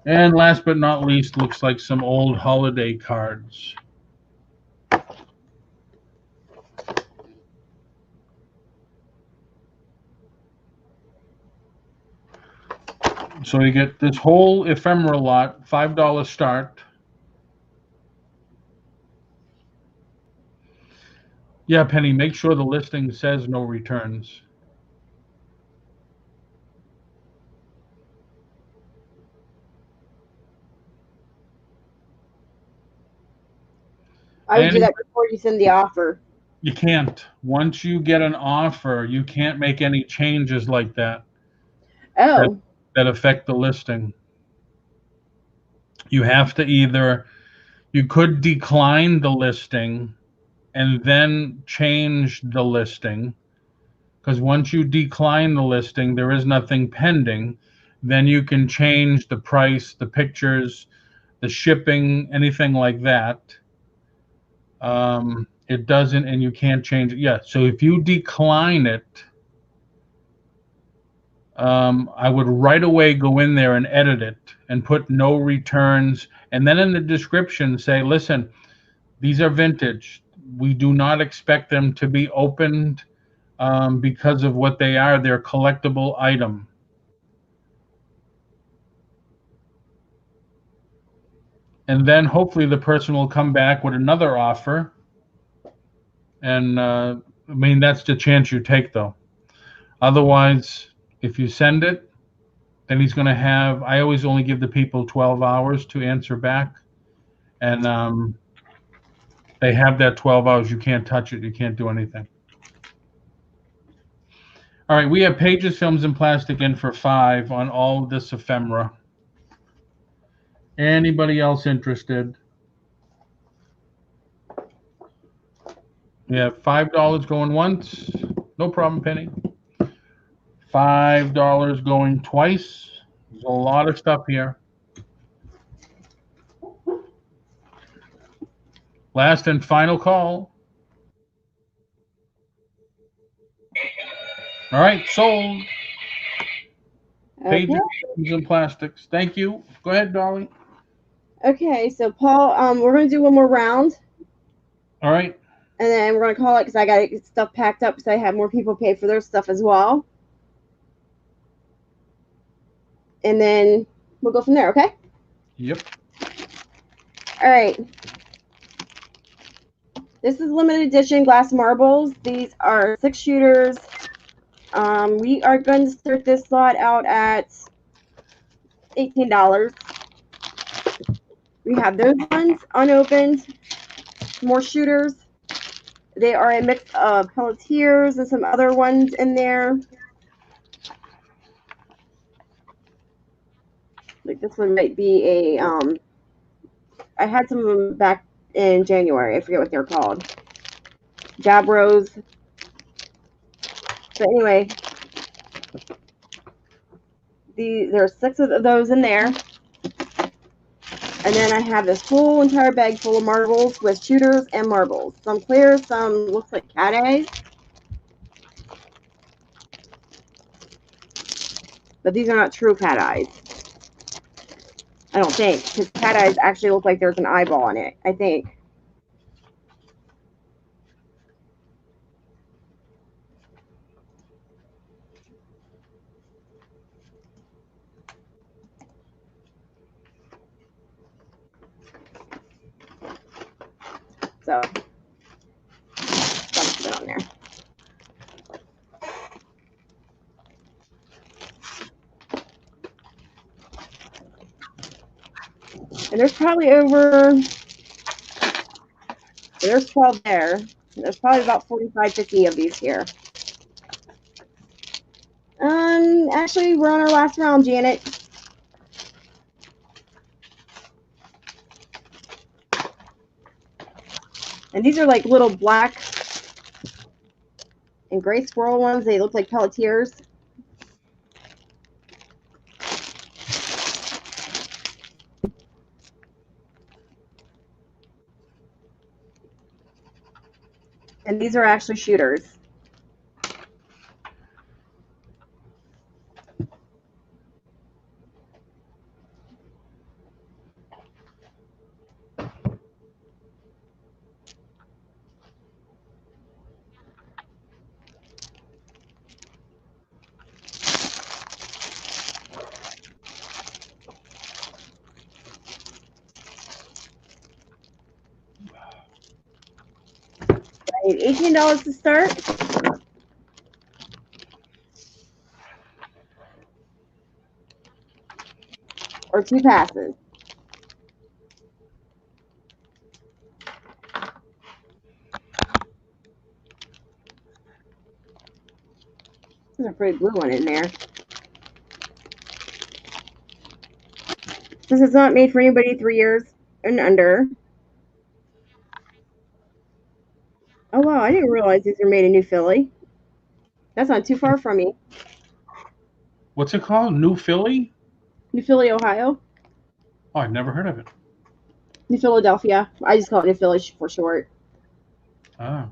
And last but not least, looks like some old holiday cards. So you get this whole ephemera lot, $5 start. Yeah, Penny, make sure the listing says no returns. I would do that before you send the offer. You can't. Once you get an offer, you can't make any changes like that. Oh. That affect the listing. You have to either, you could decline the listing and then change the listing, because once you decline the listing, there is nothing pending. Then you can change the price, the pictures, the shipping, anything like that. It doesn't, and you can't change it. Yeah, so if you decline it, I would right away go in there and edit it and put no returns. And then in the description say, listen, these are vintage. We do not expect them to be opened because of what they are. They're collectible item. And then hopefully the person will come back with another offer. And I mean, that's the chance you take, though. Otherwise, if you send it, then he's going to have, I always only give the people 12 hours to answer back. And they have that 12 hours. You can't touch it. You can't do anything. All right, we have Pages, Films, and Plastic in for $5 on all this ephemera. Anybody else interested? We have $5 going once. No problem, Penny. $5 going twice. There's a lot of stuff here. Last and final call. All right, sold. Pages, Films, and Plastics. Thank you. Go ahead, Dolly. Okay, so Paul, we're going to do one more round. All right. And then we're going to call it because I got to get stuff packed up because I have more people pay for their stuff as well. and then we'll go from there, okay? Yep. All right. This is limited edition glass marbles. These are 6 shooters. We are going to start this lot out at $18. We have those ones unopened. More shooters. They are a mix of pelletiers and some other ones in there. Like this one might be a, I had some of them back in January. I forget what they're called. Jabros. But anyway, there are 6 of those in there. And then I have this whole entire bag full of marbles with shooters and marbles. Some clear, some looks like cat eyes. But these are not true cat eyes. I don't think. Because cat eyes actually look like there's an eyeball in it, I think. So, put it on there. And there's probably there's 12 there. There's probably about 45, 50 of these here. Actually, we're on our last round, Janet. And these are like little black and gray squirrel ones. They look like pelletiers. And these are actually shooters. I need $18 to start. Or 2 passes. There's a pretty blue one in there. This is not made for anybody 3 years and under. Oh wow, I didn't realize these are made in New Philly. That's not too far from me. What's it called? New Philly? New Philly, Ohio. Oh, I've never heard of it. New Philadelphia. I just call it New Philly for short. Ah.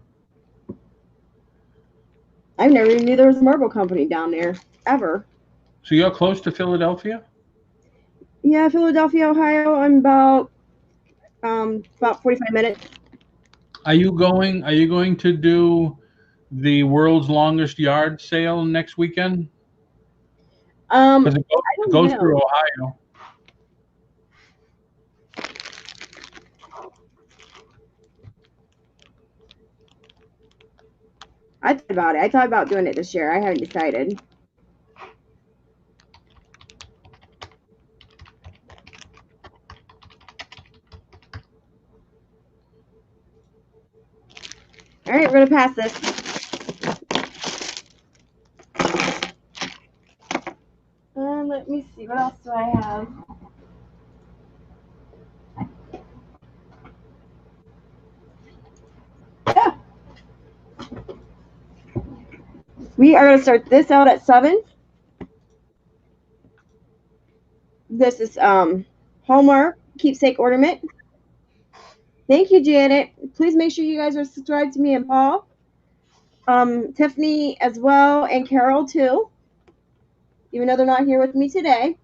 I never even knew there was a marble company down there, ever. So you're close to Philadelphia? Yeah, Philadelphia, Ohio. I'm about 45 minutes. Are you going to do the world's longest yard sale next weekend? Because it goes through Ohio. I thought about it. I thought about doing it this year. I haven't decided. All right, we're going to pass this. Let me see. What else do I have? Yeah. We are going to start this out at 7. This is Hallmark keepsake ornament. Thank you, Janet. Please make sure you guys are subscribed to me and Paul. Tiffany as well, and Carol too. Even though they're not here with me today.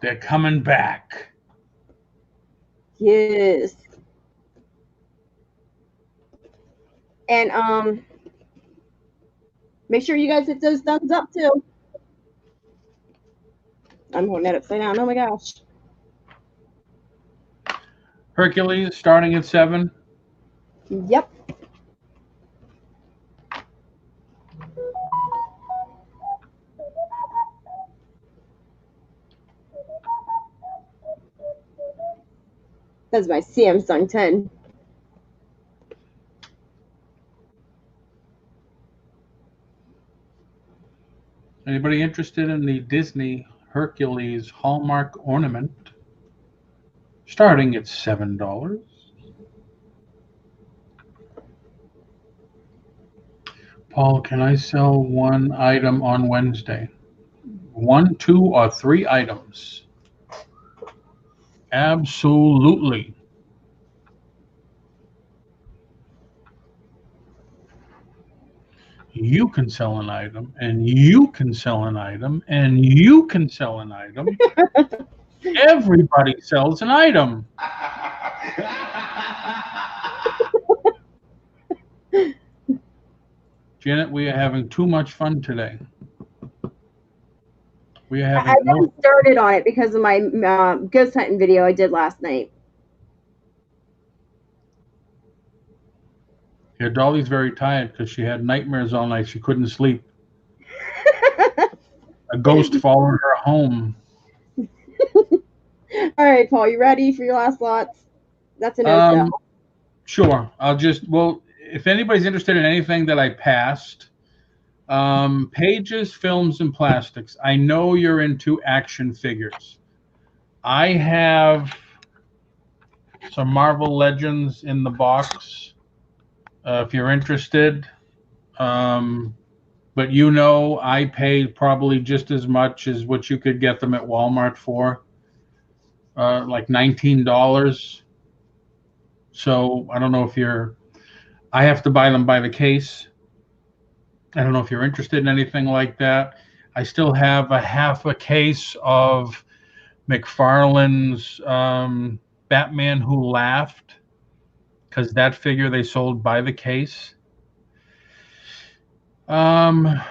They're coming back. Yes. And make sure you guys hit those thumbs up too. I'm holding it upside down. Oh my gosh. Hercules starting at 7. Yep. That's my Samsung 10. Anybody interested in the Disney Hercules Hallmark ornament? Starting at $7. Paul, can I sell one item on Wednesday? 1, 2, or 3 items? Absolutely. You can sell an item, and you can sell an item, and you can sell an item. Everybody sells an item. Janet, we are having too much fun today. We are I having got started on it because of my ghost hunting video I did last night. Yeah, Dolly's very tired because she had nightmares all night. She couldn't sleep. A ghost followed her home. All right, Paul, you ready for your last lots? That's a no-sell. Sure. Well, if anybody's interested in anything that I passed, pages, films, and plastics. I know you're into action figures. I have some Marvel Legends in the box, if you're interested. But you know, I paid probably just as much as what you could get them at Walmart for, like $19. So I don't know if I have to buy them by the case. I don't know if you're interested in anything like that. I still have a half a case of McFarlane's Batman Who Laughed, because that figure they sold by the case. I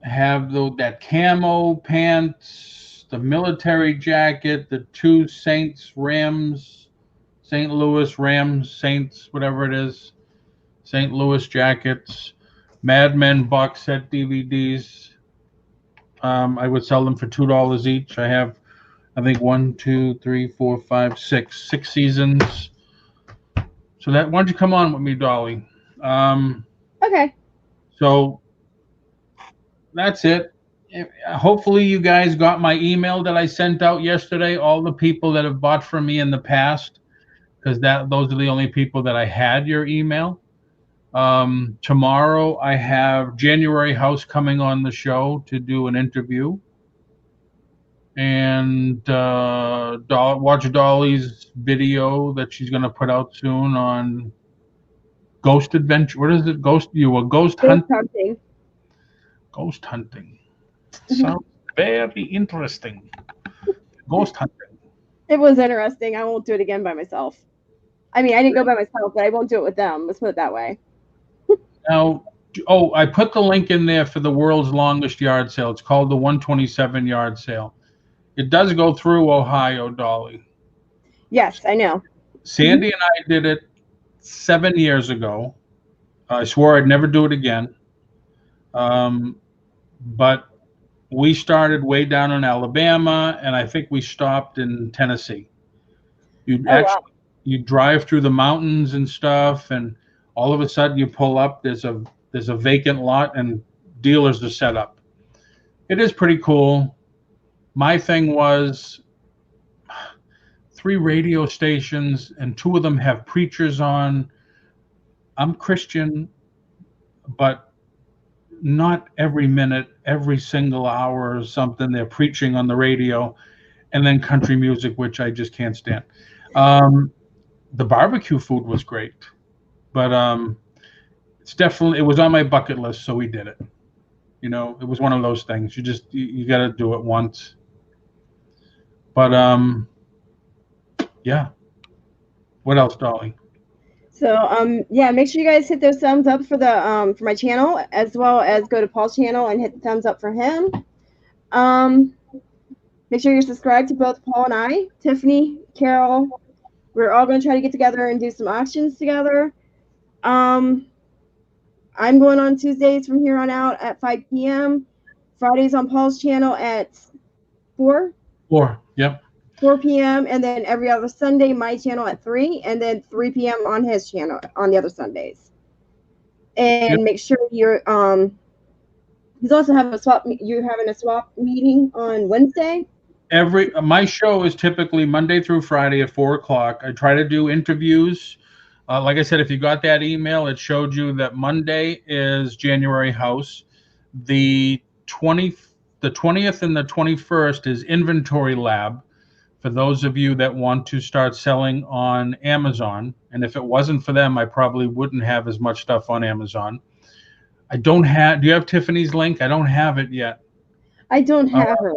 have that camo pants, the military jacket, the 2 St. Louis Rams, Saints, whatever it is, St. Louis jackets, Mad Men box set DVDs. I would sell them for $2 each. I have, I think, 1, 2, 3, 4, 5, 6 seasons. So why don't you come on with me, Dolly? Okay. So that's it. Hopefully you guys got my email that I sent out yesterday. All the people that have bought from me in the past, because those are the only people that I had your email. Tomorrow I have January House coming on the show to do an interview, and watch Dolly's video that she's going to put out soon on ghost adventure. What is it? Ghost hunting. Ghost hunting. Sounds very interesting. Ghost hunting. It was interesting. I won't do it again by myself. I mean, I didn't go by myself, but I won't do it with them. Let's put it that way. Now, I put the link in there for the world's longest yard sale. It's called the 127 yard sale. It does go through Ohio, Dolly. Yes, I know. Sandy and I did it 7 years ago. I swore I'd never do it again. But we started way down in Alabama, and I think we stopped in Tennessee. You drive through the mountains and stuff, and all of a sudden you pull up. There's a vacant lot, and dealers are set up. It is pretty cool. My thing was 3 radio stations, and 2 of them have preachers on. I'm Christian, but not every minute, every single hour or something they're preaching on the radio, and then country music, which I just can't stand. The barbecue food was great, but it was on my bucket list, so we did it. You know, it was one of those things. You got to do it once. But yeah. What else, Dolly? So yeah, make sure you guys hit those thumbs up for the for my channel, as well as go to Paul's channel and hit the thumbs up for him. Make sure you're subscribed to both Paul and I, Tiffany, Carol. We're all going to try to get together and do some auctions together. I'm going on Tuesdays from here on out at 5 p.m. Fridays on Paul's channel at 4 Yep. 4 p.m. and then every other Sunday my channel at 3, and then 3 p.m. on his channel on the other Sundays. And Yep. make sure you're he's also having a swap. You're having a swap meeting on Wednesday. My show is typically Monday through Friday at 4 o'clock. I try to do interviews. Like I said, if you got that email, it showed you that Monday is January House. The 20th and the 21st is Inventory Lab, for those of you that want to start selling on Amazon. And if it wasn't for them, I probably wouldn't have as much stuff on Amazon. Do you have Tiffany's link? I don't have it yet. I don't have her.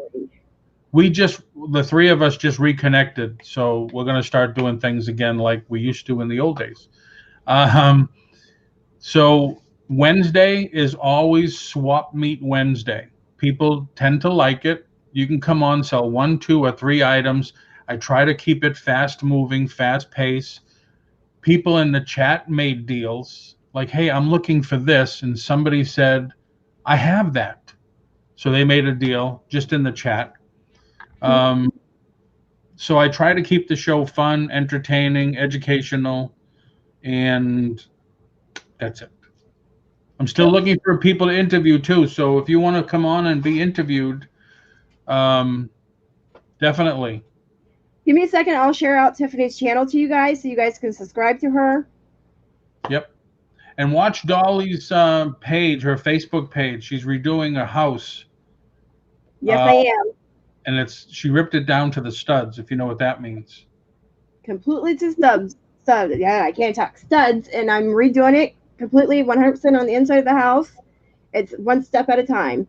The three of us just reconnected, so we're going to start doing things again like we used to in the old days. So Wednesday is always Swap Meet Wednesday. People tend to like it. You can come on, sell 1, 2, or 3 items. I try to keep it fast moving, fast pace. People in the chat made deals like, hey, I'm looking for this, and somebody said, I have that. So they made a deal just in the chat. So I try to keep the show fun, entertaining, educational, and that's it. I'm still looking for people to interview too. So if you want to come on and be interviewed, definitely. Give me a second. I'll share out Tiffany's channel to you guys so you guys can subscribe to her. Yep. And watch Dolly's page, her Facebook page. She's redoing a house. Yes, I am. And she ripped it down to the studs, if you know what that means. Completely to studs. Yeah, I can't talk studs, and I'm redoing it completely 100% on the inside of the house. It's one step at a time.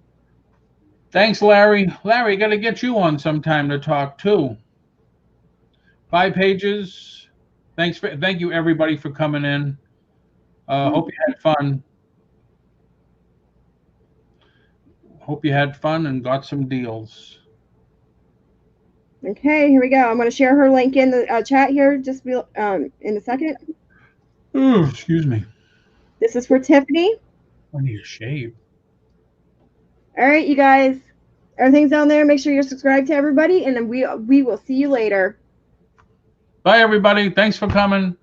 Thanks, Larry. Larry, got to get you on sometime to talk too. 5 pages. Thank you everybody for coming in. Hope you had fun. Hope you had fun and got some deals. Okay, here we go. I'm going to share her link in the chat here just in a second. Oh, excuse me. This is for Tiffany. I need a shave. All right, you guys. Everything's down there. Make sure you're subscribed to everybody, and then we will see you later. Bye, everybody. Thanks for coming.